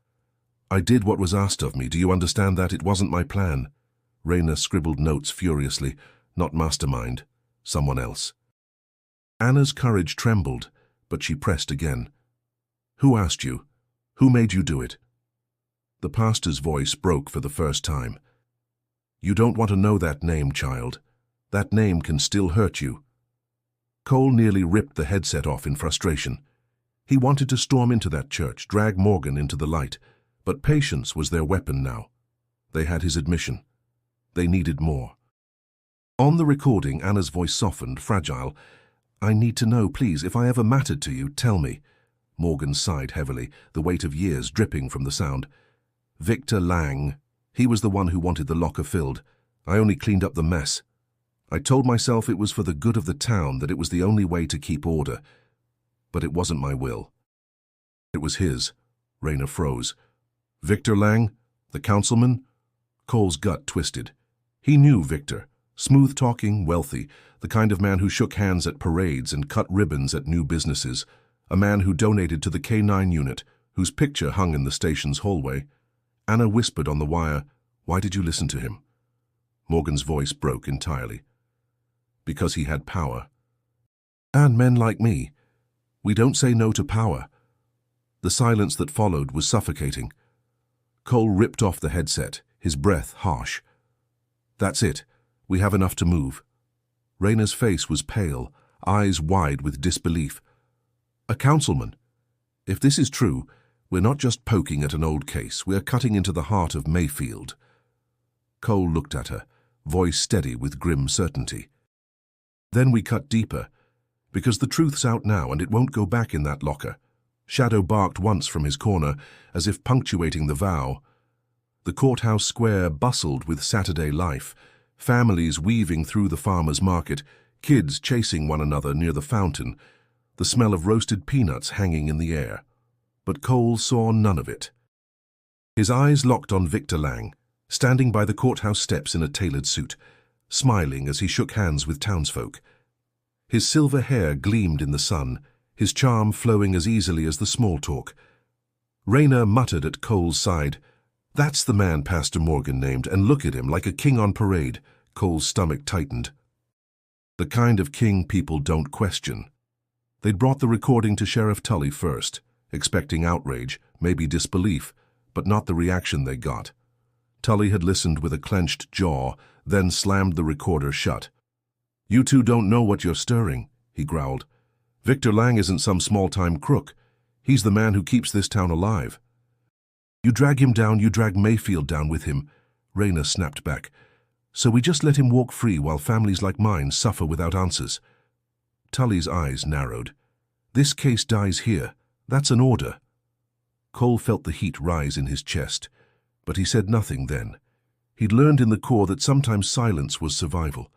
A: I did what was asked of me. Do you understand that? It wasn't my plan. Rayna scribbled notes furiously. Not mastermind. Someone else. Anna's courage trembled, but she pressed again. Who asked you? Who made you do it? The pastor's voice broke for the first time. You don't want to know that name, child. That name can still hurt you. Cole nearly ripped the headset off in frustration. He wanted to storm into that church, drag Morgan into the light, but patience was their weapon now. They had his admission. They needed more. On the recording, Anna's voice softened, fragile. I need to know, please. If I ever mattered to you, tell me. Morgan sighed heavily, the weight of years dripping from the sound. Victor Lang. He was the one who wanted the locker filled. I only cleaned up the mess. I told myself it was for the good of the town, that it was the only way to keep order. But it wasn't my will. It was his. Rayna froze. Victor Lang? The councilman? Cole's gut twisted. He knew Victor. Smooth-talking, wealthy, the kind of man who shook hands at parades and cut ribbons at new businesses, a man who donated to the K9 unit, whose picture hung in the station's hallway. Anna whispered on the wire, Why did you listen to him? Morgan's voice broke entirely. Because he had power. And men like me. We don't say no to power. The silence that followed was suffocating. Cole ripped off the headset, his breath harsh. That's it. We have enough to move. Rayna's face was pale, eyes wide with disbelief. A councilman? If this is true, we're not just poking at an old case, we're cutting into the heart of Mayfield. Cole looked at her, voice steady with grim certainty. Then we cut deeper, because the truth's out now and it won't go back in that locker. Shadow barked once from his corner, as if punctuating the vow. The courthouse square bustled with Saturday life, families weaving through the farmer's market, kids chasing one another near the fountain, the smell of roasted peanuts hanging in the air. But Cole saw none of it. His eyes locked on Victor Lang, standing by the courthouse steps in a tailored suit, smiling as he shook hands with townsfolk. His silver hair gleamed in the sun, his charm flowing as easily as the small talk. Rayna muttered at Cole's side, That's the man Pastor Morgan named, and look at him like a king on parade. Cole's stomach tightened. The kind of king people don't question. They'd brought the recording to Sheriff Tully first, expecting outrage, maybe disbelief, but not the reaction they got. Tully had listened with a clenched jaw, then slammed the recorder shut. You two don't know what you're stirring, he growled. Victor Lang isn't some small-time crook. He's the man who keeps this town alive. You drag him down, you drag Mayfield down with him, Rayna snapped back. So we just let him walk free while families like mine suffer without answers. Tully's eyes narrowed. This case dies here. That's an order. Cole felt the heat rise in his chest, but he said nothing then. He'd learned in the Corps that sometimes silence was survival.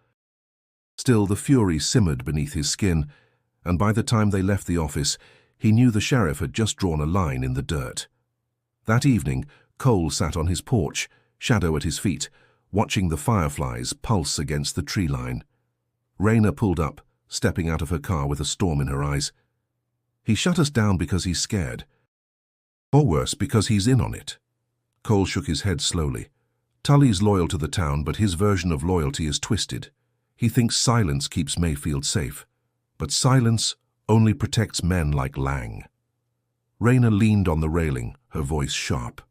A: Still, the fury simmered beneath his skin, and by the time they left the office, he knew the sheriff had just drawn a line in the dirt. That evening, Cole sat on his porch, shadow at his feet, watching the fireflies pulse against the tree line. Rayna pulled up, stepping out of her car with a storm in her eyes. He shut us down because he's scared. Or worse, because he's in on it. Cole shook his head slowly. Tully's loyal to the town, but his version of loyalty is twisted. He thinks silence keeps Mayfield safe. But silence only protects men like Lang. Rayna leaned on the railing, her voice sharp.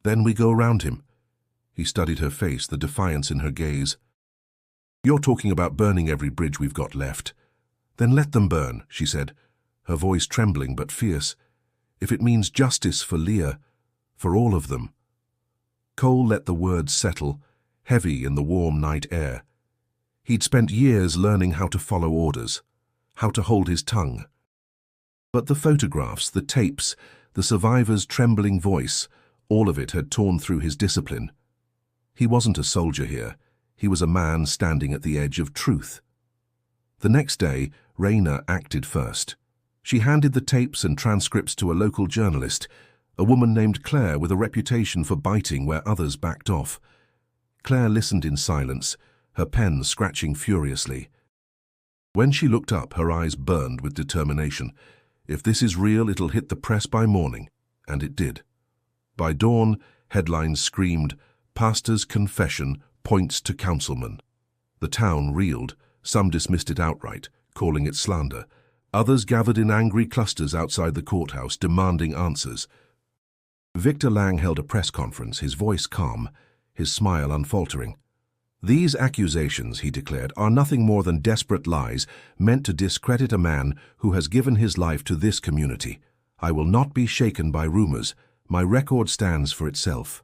A: Then we go around him. He studied her face, the defiance in her gaze. You're talking about burning every bridge we've got left. Then let them burn, she said. her voice trembling but fierce. "If it means justice for Leah, for all of them." Cole let the words settle, heavy in the warm night air. He'd spent years learning how to follow orders, how to hold his tongue. But the photographs, the tapes, the survivor's trembling voice, all of it had torn through his discipline. He wasn't a soldier here. He was a man standing at the edge of truth. The next day, Rayna acted first. She handed the tapes and transcripts to a local journalist, a woman named Claire with a reputation for biting where others backed off. Claire listened in silence, her pen scratching furiously. When she looked up, her eyes burned with determination. If this is real, it'll hit the press by morning. And it did. By dawn, headlines screamed, "Pastor's confession points to councilman." The town reeled. Some dismissed it outright, calling it slander. Others gathered in angry clusters outside the courthouse, demanding answers. Victor Lang held a press conference, his voice calm, his smile unfaltering. "These accusations," he declared, "are nothing more than desperate lies meant to discredit a man who has given his life to this community. I will not be shaken by rumors. My record stands for itself."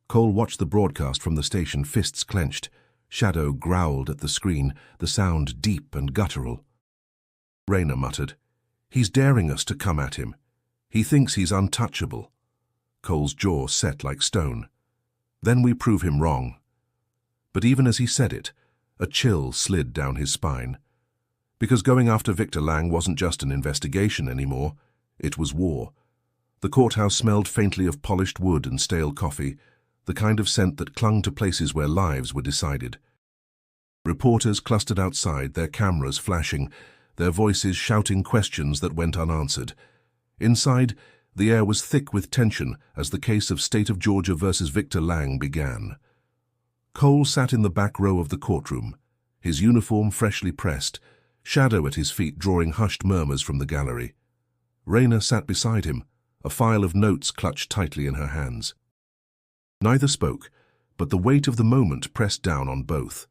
A: Cole watched the broadcast from the station, fists clenched. Shadow growled at the screen, the sound deep and guttural. Rayna muttered, "He's daring us to come at him. He thinks he's untouchable." Cole's jaw set like stone. "Then we prove him wrong." But even as he said it, a chill slid down his spine. Because going after Victor Lang wasn't just an investigation anymore, it was war. The courthouse smelled faintly of polished wood and stale coffee, the kind of scent that clung to places where lives were decided. Reporters clustered outside, their cameras flashing, their voices shouting questions that went unanswered. Inside, the air was thick with tension as the case of State of Georgia versus Victor Lang began. Cole sat in the back row of the courtroom, his uniform freshly pressed, Shadow at his feet drawing hushed murmurs from the gallery. Rayna sat beside him, a file of notes clutched tightly in her hands. Neither spoke, but the weight of the moment pressed down on both.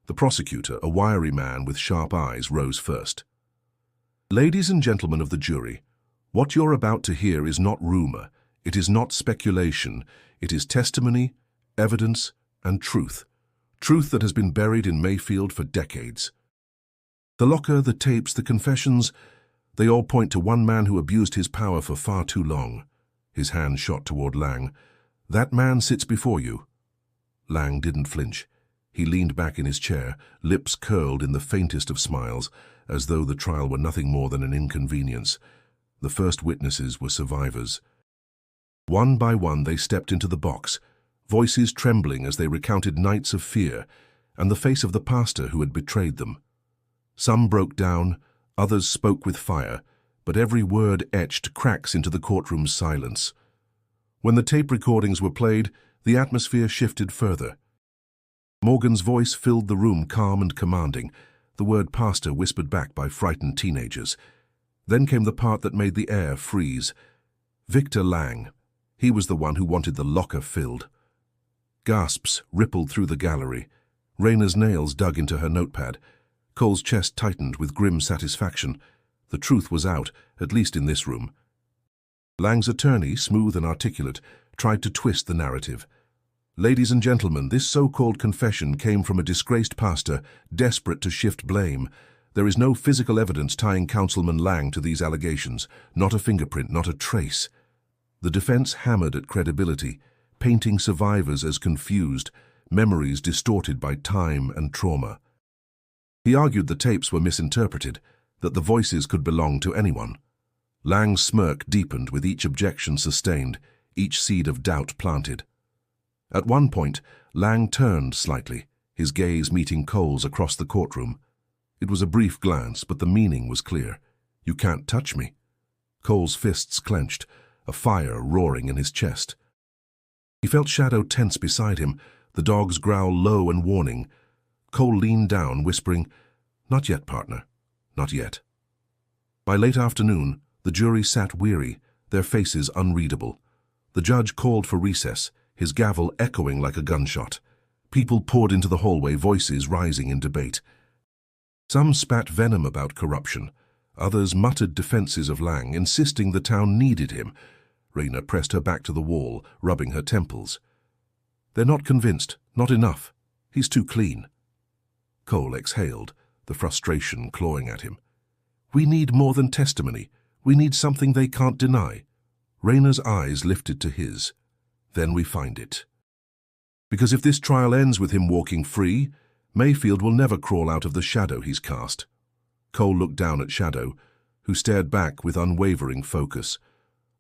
A: The prosecutor, a wiry man with sharp eyes, rose first. "Ladies and gentlemen of the jury, what you're about to hear is not rumor, it is not speculation, it is testimony, evidence, and truth. Truth that has been buried in Mayfield for decades. The locker, the tapes, the confessions, they all point to one man who abused his power for far too long." His hand shot toward Lang. "That man sits before you." Lang didn't flinch. He leaned back in his chair, lips curled in the faintest of smiles, as though the trial were nothing more than an inconvenience. The first witnesses were survivors. One by one they stepped into the box, voices trembling as they recounted nights of fear and the face of the pastor who had betrayed them. Some broke down, others spoke with fire, but every word etched cracks into the courtroom's silence. When the tape recordings were played, the atmosphere shifted further. Morgan's voice filled the room, calm and commanding, the word pastor whispered back by frightened teenagers. Then came the part that made the air freeze. Victor Lang. He was the one who wanted the locker filled. Gasps rippled through the gallery. Rayna's nails dug into her notepad. Cole's chest tightened with grim satisfaction. The truth was out, at least in this room. Lang's attorney, smooth and articulate, tried to twist the narrative. "Ladies and gentlemen, this so-called confession came from a disgraced pastor, desperate to shift blame. There is no physical evidence tying Councilman Lang to these allegations, not a fingerprint, not a trace." The defense hammered at credibility, painting survivors as confused, memories distorted by time and trauma. He argued the tapes were misinterpreted, that the voices could belong to anyone. Lang's smirk deepened with each objection sustained, each seed of doubt planted. At one point, Lang turned slightly, his gaze meeting Cole's across the courtroom. It was a brief glance, but the meaning was clear. "You can't touch me." Cole's fists clenched, a fire roaring in his chest. He felt Shadow tense beside him, the dog's growl low and warning. Cole leaned down, whispering, "Not yet, partner, not yet." By late afternoon, the jury sat weary, their faces unreadable. The judge called for recess, his gavel echoing like a gunshot. People poured into the hallway, voices rising in debate. Some spat venom about corruption, Others muttered defenses of Lang, insisting the town needed him. Rayner pressed her back to the wall, rubbing her temples. "They're not convinced. Not enough. He's too clean." Cole exhaled, the frustration clawing at him. "We need more than testimony. We need something they can't deny." Rayner's eyes lifted to his. "Then we find it. Because if this trial ends with him walking free, Mayfield will never crawl out of the shadow he's cast." Cole looked down at Shadow, who stared back with unwavering focus.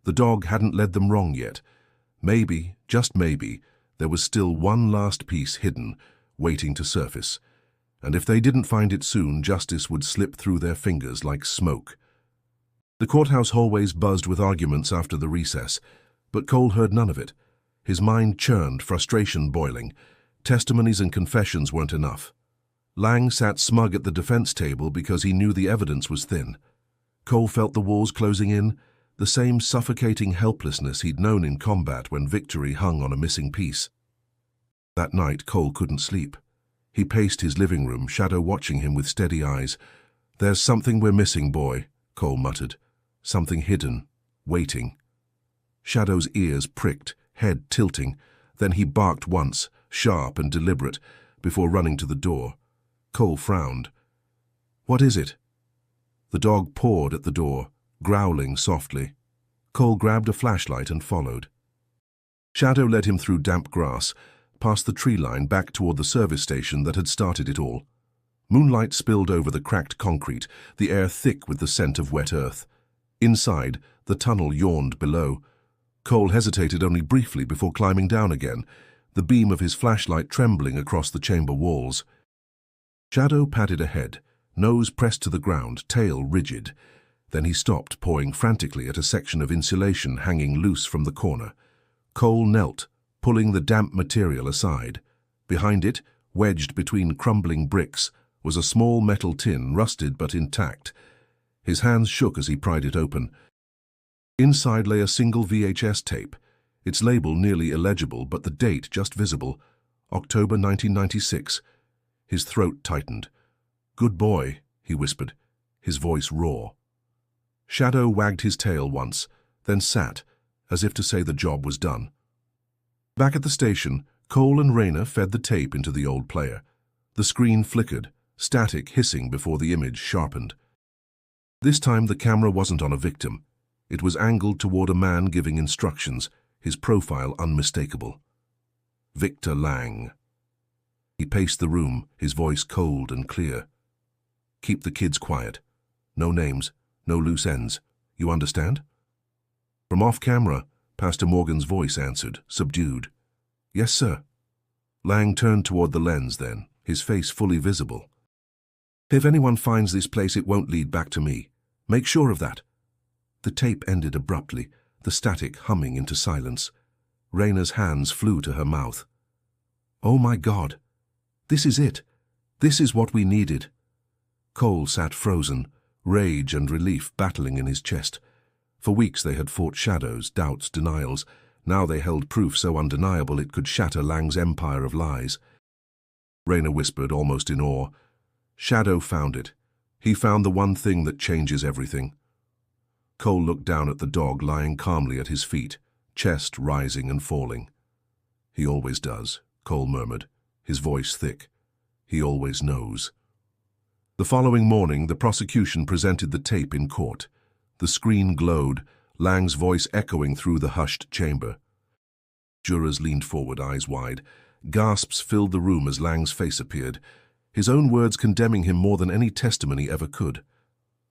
A: The dog hadn't led them wrong yet. Maybe, just maybe, there was still one last piece hidden, waiting to surface. And if they didn't find it soon, justice would slip through their fingers like smoke. The courthouse hallways buzzed with arguments after the recess, but Cole heard none of it. His mind churned, frustration boiling. Testimonies and confessions weren't enough. Lang sat smug at the defense table because he knew the evidence was thin. Cole felt the walls closing in, the same suffocating helplessness he'd known in combat when victory hung on a missing piece. That night, Cole couldn't sleep. He paced his living room, Shadow watching him with steady eyes. "There's something we're missing, boy," Cole muttered. "Something hidden, waiting." Shadow's ears pricked, head tilting. Then he barked once, sharp and deliberate, before running to the door. Cole frowned. "What is it?" The dog pawed at the door, growling softly. Cole grabbed a flashlight and followed. Shadow led him through damp grass, past the tree line back toward the service station that had started it all. Moonlight spilled over the cracked concrete, the air thick with the scent of wet earth. Inside, the tunnel yawned below. Cole hesitated only briefly before climbing down again, the beam of his flashlight trembling across the chamber walls. Shadow padded ahead, nose pressed to the ground, tail rigid. Then he stopped, pawing frantically at a section of insulation hanging loose from the corner. Cole knelt, pulling the damp material aside. Behind it, wedged between crumbling bricks, was a small metal tin, rusted but intact. His hands shook as he pried it open. Inside lay a single VHS tape, its label nearly illegible but the date just visible, October 1996. His throat tightened. "Good boy," he whispered, his voice raw. Shadow wagged his tail once, then sat, as if to say the job was done. Back at the station, Cole and Rayner fed the tape into the old player. The screen flickered, static hissing before the image sharpened. This time the camera wasn't on a victim. It was angled toward a man giving instructions, his profile unmistakable. Victor Lang. He paced the room, his voice cold and clear. "Keep the kids quiet. No names, no loose ends. You understand?" From off-camera, Pastor Morgan's voice answered, subdued. "Yes, sir." Lang turned toward the lens then, his face fully visible. "If anyone finds this place, it won't lead back to me. Make sure of that." The tape ended abruptly, the static humming into silence. Rayner's hands flew to her mouth. "Oh my God! This is it. This is what we needed." Cole sat frozen, rage and relief battling in his chest. For weeks they had fought shadows, doubts, denials. Now they held proof so undeniable it could shatter Lang's empire of lies. Rayner whispered, almost in awe. "Shadow found it. He found the one thing that changes everything." Cole looked down at the dog lying calmly at his feet, chest rising and falling. "He always does," Cole murmured, his voice thick. "He always knows." The following morning, the prosecution presented the tape in court. The screen glowed, Lang's voice echoing through the hushed chamber. Jurors leaned forward, eyes wide. Gasps filled the room as Lang's face appeared, his own words condemning him more than any testimony ever could.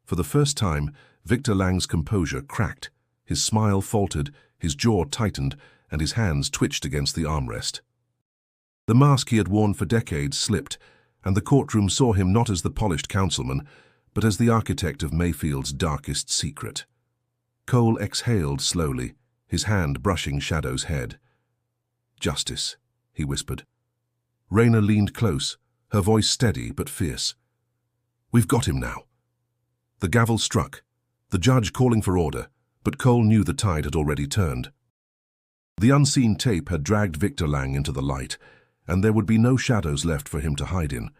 A: For the first time, Victor Lang's composure cracked. His smile faltered, his jaw tightened, and his hands twitched against the armrest. The mask he had worn for decades slipped, and the courtroom saw him not as the polished councilman, but as the architect of Mayfield's darkest secret. Cole exhaled slowly, his hand brushing Shadow's head. "Justice," he whispered. Rayner leaned close, her voice steady but fierce. "We've got him now." The gavel struck, the judge calling for order, but Cole knew the tide had already turned. The unseen tape had dragged Victor Lang into the light, and there would be no shadows left for him to hide in.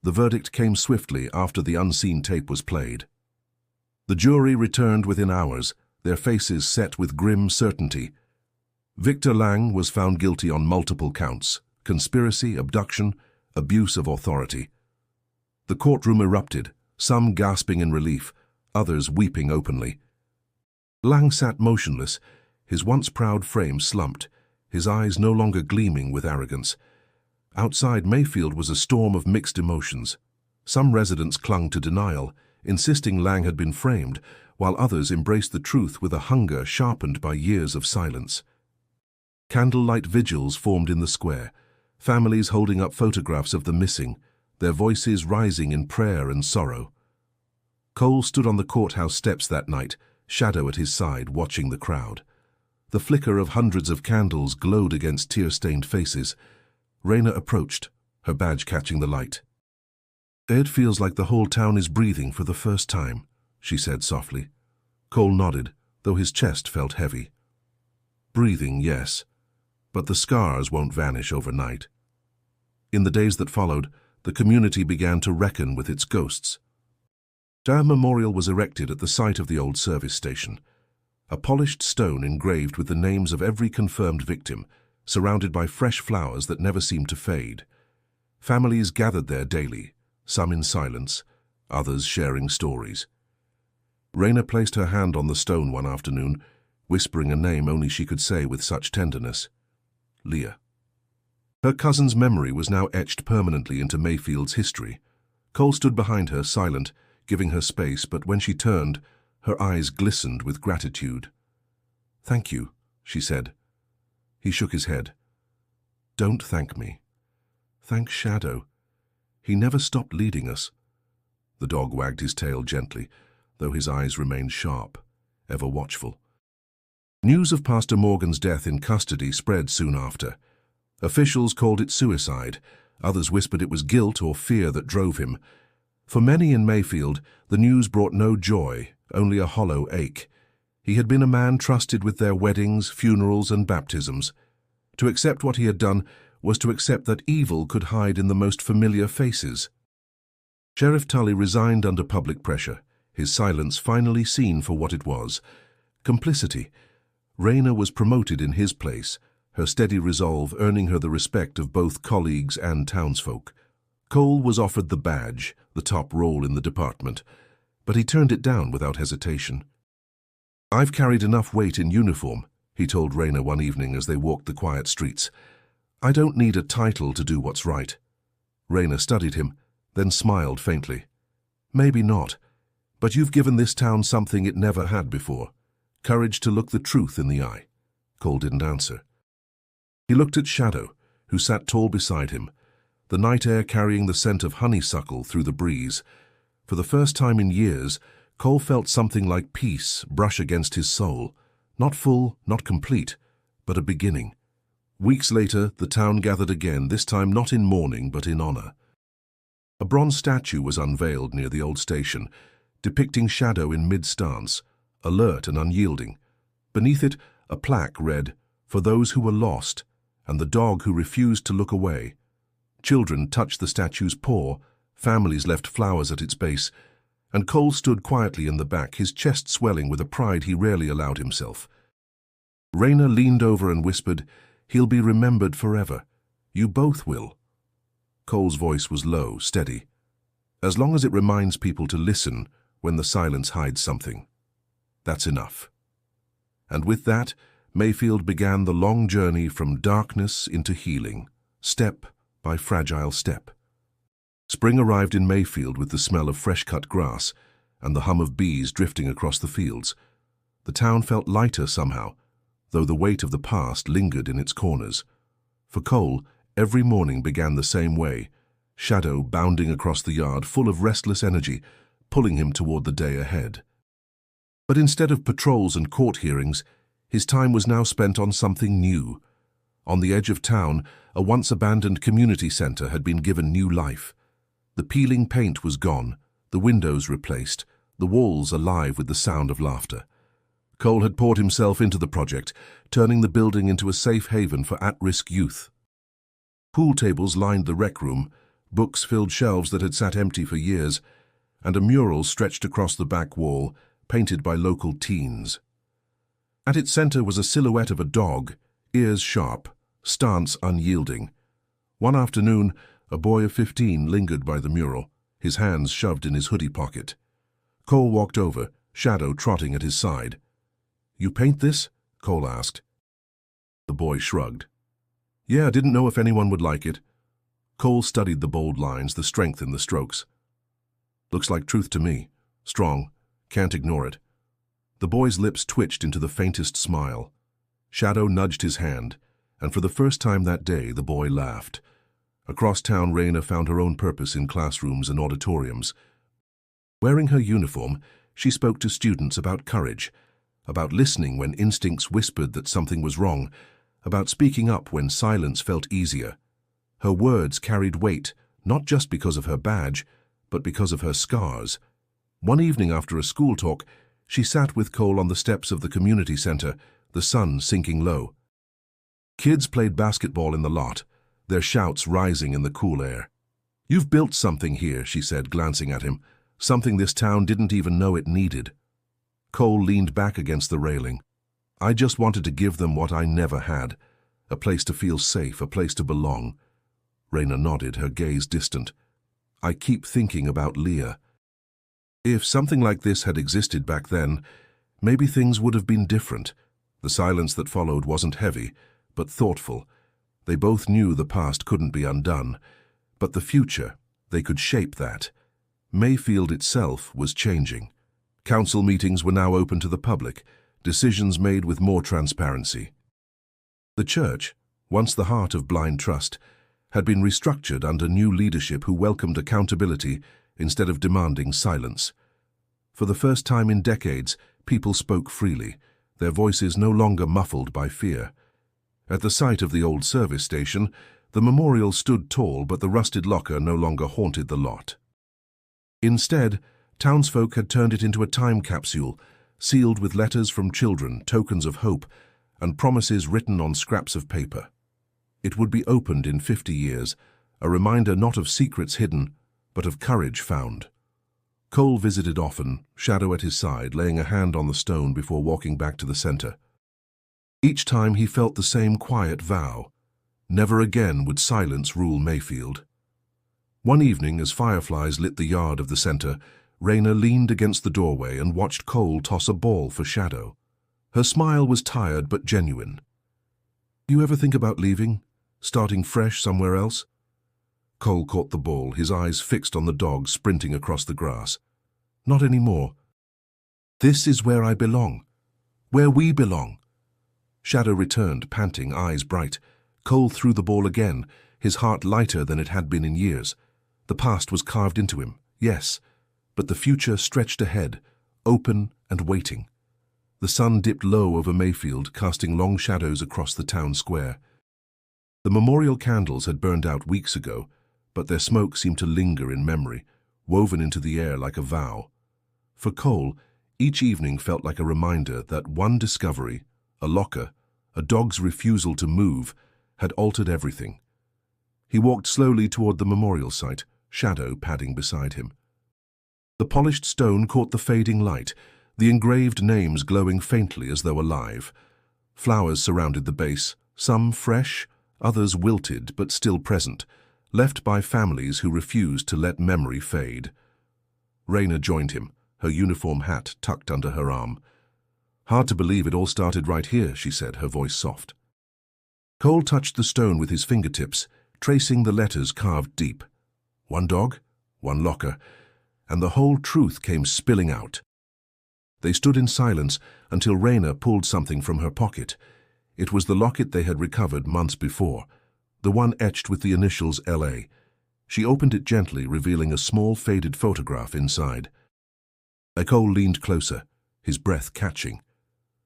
A: The verdict came swiftly after the unseen tape was played. The jury returned within hours, their faces set with grim certainty. Victor Lang was found guilty on multiple counts: conspiracy, abduction, abuse of authority. The courtroom erupted, some gasping in relief, others weeping openly. Lang sat motionless, his once proud frame slumped, his eyes no longer gleaming with arrogance. Outside Mayfield was a storm of mixed emotions. Some residents clung to denial, insisting Lang had been framed, while others embraced the truth with a hunger sharpened by years of silence. Candlelight vigils formed in the square, families holding up photographs of the missing, their voices rising in prayer and sorrow. Cole stood on the courthouse steps that night, shadow at his side, watching the crowd. The flicker of hundreds of candles glowed against tear-stained faces. Raina approached, her badge catching the light. "It feels like the whole town is breathing for the first time," she said softly. Cole nodded, though his chest felt heavy. "Breathing, yes, but the scars won't vanish overnight." In the days that followed, the community began to reckon with its ghosts. A memorial was erected at the site of the old service station, a polished stone engraved with the names of every confirmed victim, surrounded by fresh flowers that never seemed to fade. Families gathered there daily, some in silence, others sharing stories. Raina placed her hand on the stone one afternoon, whispering a name only she could say with such tenderness: Leah. Her cousin's memory was now etched permanently into Mayfield's history. Cole stood behind her, silent, giving her space, but when she turned, her eyes glistened with gratitude. "Thank you," she said. He shook his head. "Don't thank me. Thank Shadow. He never stopped leading us." The dog wagged his tail gently, though his eyes remained sharp, ever watchful. News of Pastor Morgan's death in custody spread soon after. Officials called it suicide. Others whispered it was guilt or fear that drove him. For many in Mayfield, the news brought no joy, only a hollow ache. He had been a man trusted with their weddings, funerals, and baptisms. To accept what he had done was to accept that evil could hide in the most familiar faces. Sheriff Tully resigned under public pressure, his silence finally seen for what it was: complicity. Raina was promoted in his place, her steady resolve earning her the respect of both colleagues and townsfolk. Cole was offered the badge, the top role in the department, but he turned it down without hesitation. "I've carried enough weight in uniform," he told Raina one evening as they walked the quiet streets. "I don't need a title to do what's right." Raina studied him, then smiled faintly. "Maybe not, but you've given this town something it never had before: courage to look the truth in the eye." Cole didn't answer. He looked at Shadow, who sat tall beside him, the night air carrying the scent of honeysuckle through the breeze. For the first time in years, Cole felt something like peace brush against his soul. Not full, not complete, but a beginning. Weeks later, the town gathered again, this time not in mourning but in honor. A bronze statue was unveiled near the old station, depicting Shadow in mid-stance, alert and unyielding. Beneath it, a plaque read, "For those who were lost," and the dog who refused to look away. Children touched the statue's paw, families left flowers at its base, and Cole stood quietly in the back, his chest swelling with a pride he rarely allowed himself. Raina leaned over and whispered, "He'll be remembered forever. You both will." Cole's voice was low, steady. "As long as it reminds people to listen when the silence hides something. That's enough." And with that, Mayfield began the long journey from darkness into healing, step by fragile step. Spring arrived in Mayfield with the smell of fresh-cut grass and the hum of bees drifting across the fields. The town felt lighter somehow, though the weight of the past lingered in its corners. For Cole, every morning began the same way, Shadow bounding across the yard full of restless energy, pulling him toward the day ahead. But instead of patrols and court hearings, his time was now spent on something new. On the edge of town, a once-abandoned community center had been given new life. The peeling paint was gone, the windows replaced, the walls alive with the sound of laughter. Cole had poured himself into the project, turning the building into a safe haven for at-risk youth. Pool tables lined the rec room, books filled shelves that had sat empty for years, and a mural stretched across the back wall, painted by local teens. At its center was a silhouette of a dog, ears sharp, stance unyielding. One afternoon, a boy of 15 lingered by the mural, his hands shoved in his hoodie pocket. Cole walked over, Shadow trotting at his side. "You paint this?" Cole asked. The boy shrugged. "Yeah, didn't know if anyone would like it." Cole studied the bold lines, the strength in the strokes. "Looks like truth to me. Strong. Can't ignore it." The boy's lips twitched into the faintest smile. Shadow nudged his hand, and for the first time that day the boy laughed. Across town, Raina found her own purpose in classrooms and auditoriums. Wearing her uniform, she spoke to students about courage, about listening when instincts whispered that something was wrong, about speaking up when silence felt easier. Her words carried weight, not just because of her badge, but because of her scars. One evening after a school talk, she sat with Cole on the steps of the community center, the sun sinking low. Kids played basketball in the lot, their shouts rising in the cool air. "You've built something here," she said, glancing at him, "something this town didn't even know it needed." Cole leaned back against the railing. "I just wanted to give them what I never had, a place to feel safe, a place to belong." Raina nodded, her gaze distant. "I keep thinking about Leah. If something like this had existed back then, maybe things would have been different." The silence that followed wasn't heavy, but thoughtful. They both knew the past couldn't be undone, but the future, they could shape that. Mayfield itself was changing. Council meetings were now open to the public, decisions made with more transparency. The church, once the heart of blind trust, had been restructured under new leadership who welcomed accountability instead of demanding silence. For the first time in decades, people spoke freely, their voices no longer muffled by fear. At the site of the old service station, the memorial stood tall, but the rusted locker no longer haunted the lot. Instead, townsfolk had turned it into a time capsule, sealed with letters from children, tokens of hope, and promises written on scraps of paper. It would be opened in 50 years, a reminder not of secrets hidden, but of courage found. Cole visited often, Shadow at his side, laying a hand on the stone before walking back to the center. Each time he felt the same quiet vow. Never again would silence rule Mayfield. One evening, as fireflies lit the yard of the center, Raina leaned against the doorway and watched Cole toss a ball for Shadow. Her smile was tired but genuine. "You ever think about leaving? Starting fresh somewhere else?" Cole caught the ball, his eyes fixed on the dog sprinting across the grass. "Not anymore. This is where I belong. Where we belong." Shadow returned, panting, eyes bright. Cole threw the ball again, his heart lighter than it had been in years. The past was carved into him, yes, but the future stretched ahead, open and waiting. The sun dipped low over Mayfield, casting long shadows across the town square. The memorial candles had burned out weeks ago, but their smoke seemed to linger in memory, woven into the air like a vow. For Cole, each evening felt like a reminder that one discovery, a locker, a dog's refusal to move, had altered everything. He walked slowly toward the memorial site, Shadow padding beside him. The polished stone caught the fading light, the engraved names glowing faintly as though alive. Flowers surrounded the base, some fresh, others wilted but still present, left by families who refused to let memory fade. Raina joined him, her uniform hat tucked under her arm. "Hard to believe it all started right here," she said, her voice soft. Cole touched the stone with his fingertips, tracing the letters carved deep. One dog, one locker, and the whole truth came spilling out. They stood in silence until Raina pulled something from her pocket. It was the locket they had recovered months before, the one etched with the initials L.A. She opened it gently, revealing a small faded photograph inside. Cole leaned closer, his breath catching.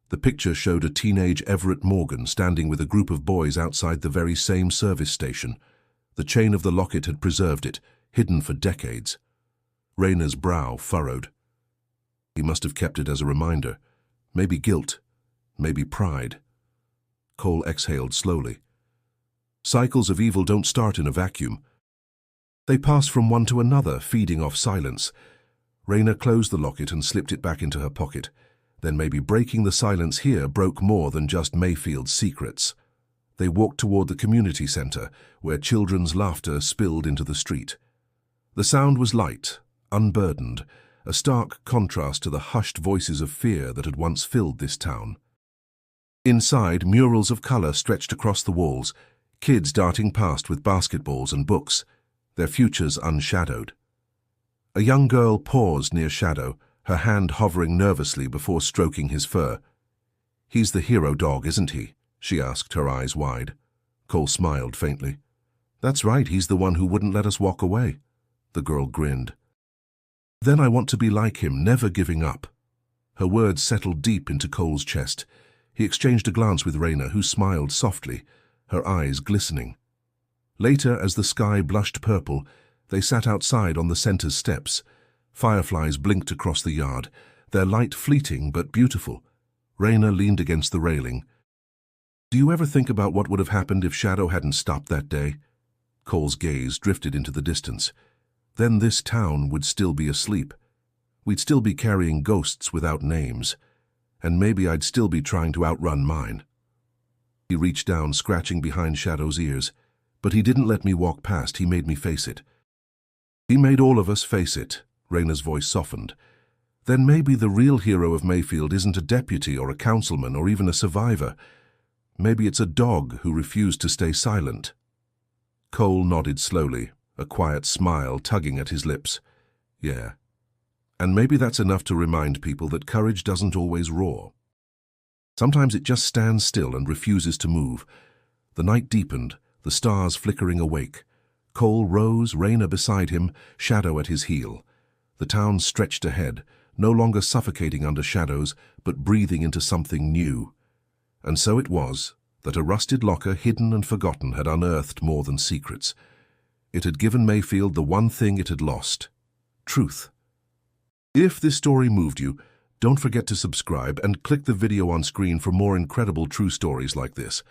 A: The picture showed a teenage Everett Morgan standing with a group of boys outside the very same service station. The chain of the locket had preserved it, hidden for decades. Raina's brow furrowed. He must have kept it as a reminder. Maybe guilt, maybe pride. Cole exhaled slowly. Cycles of evil don't start in a vacuum. They pass from one to another, feeding off silence. Raina closed the locket and slipped it back into her pocket. Then maybe breaking the silence here broke more than just Mayfield's secrets. They walked toward the community center, where children's laughter spilled into the street. The sound was light, unburdened, a stark contrast to the hushed voices of fear that had once filled this town. Inside, murals of color stretched across the walls, kids darting past with basketballs and books, their futures unshadowed. A young girl paused near Shadow, her hand hovering nervously before stroking his fur. "He's the hero dog, isn't he?" she asked, her eyes wide. Cole smiled faintly. "That's right, he's the one who wouldn't let us walk away." The girl grinned. "Then I want to be like him, never giving up." Her words settled deep into Cole's chest. He exchanged a glance with Raina, who smiled softly, her eyes glistening. Later, as the sky blushed purple, they sat outside on the center's steps. Fireflies blinked across the yard, their light fleeting but beautiful. Raina leaned against the railing. "Do you ever think about what would have happened if Shadow hadn't stopped that day?" Cole's gaze drifted into the distance. "Then this town would still be asleep. We'd still be carrying ghosts without names. And maybe I'd still be trying to outrun mine." He reached down, scratching behind Shadow's ears. "But he didn't let me walk past, he made me face it." "He made all of us face it," Raina's voice softened. "Then maybe the real hero of Mayfield isn't a deputy or a councilman or even a survivor. Maybe it's a dog who refused to stay silent." Cole nodded slowly, a quiet smile tugging at his lips. "Yeah. And maybe that's enough to remind people that courage doesn't always roar. Sometimes it just stands still and refuses to move." The night deepened, the stars flickering awake. Cole rose, Raina beside him, Shadow at his heel. The town stretched ahead, no longer suffocating under shadows, but breathing into something new. And so it was that a rusted locker hidden and forgotten had unearthed more than secrets. It had given Mayfield the one thing it had lost: truth. If this story moved you, don't forget to subscribe and click the video on screen for more incredible true stories like this.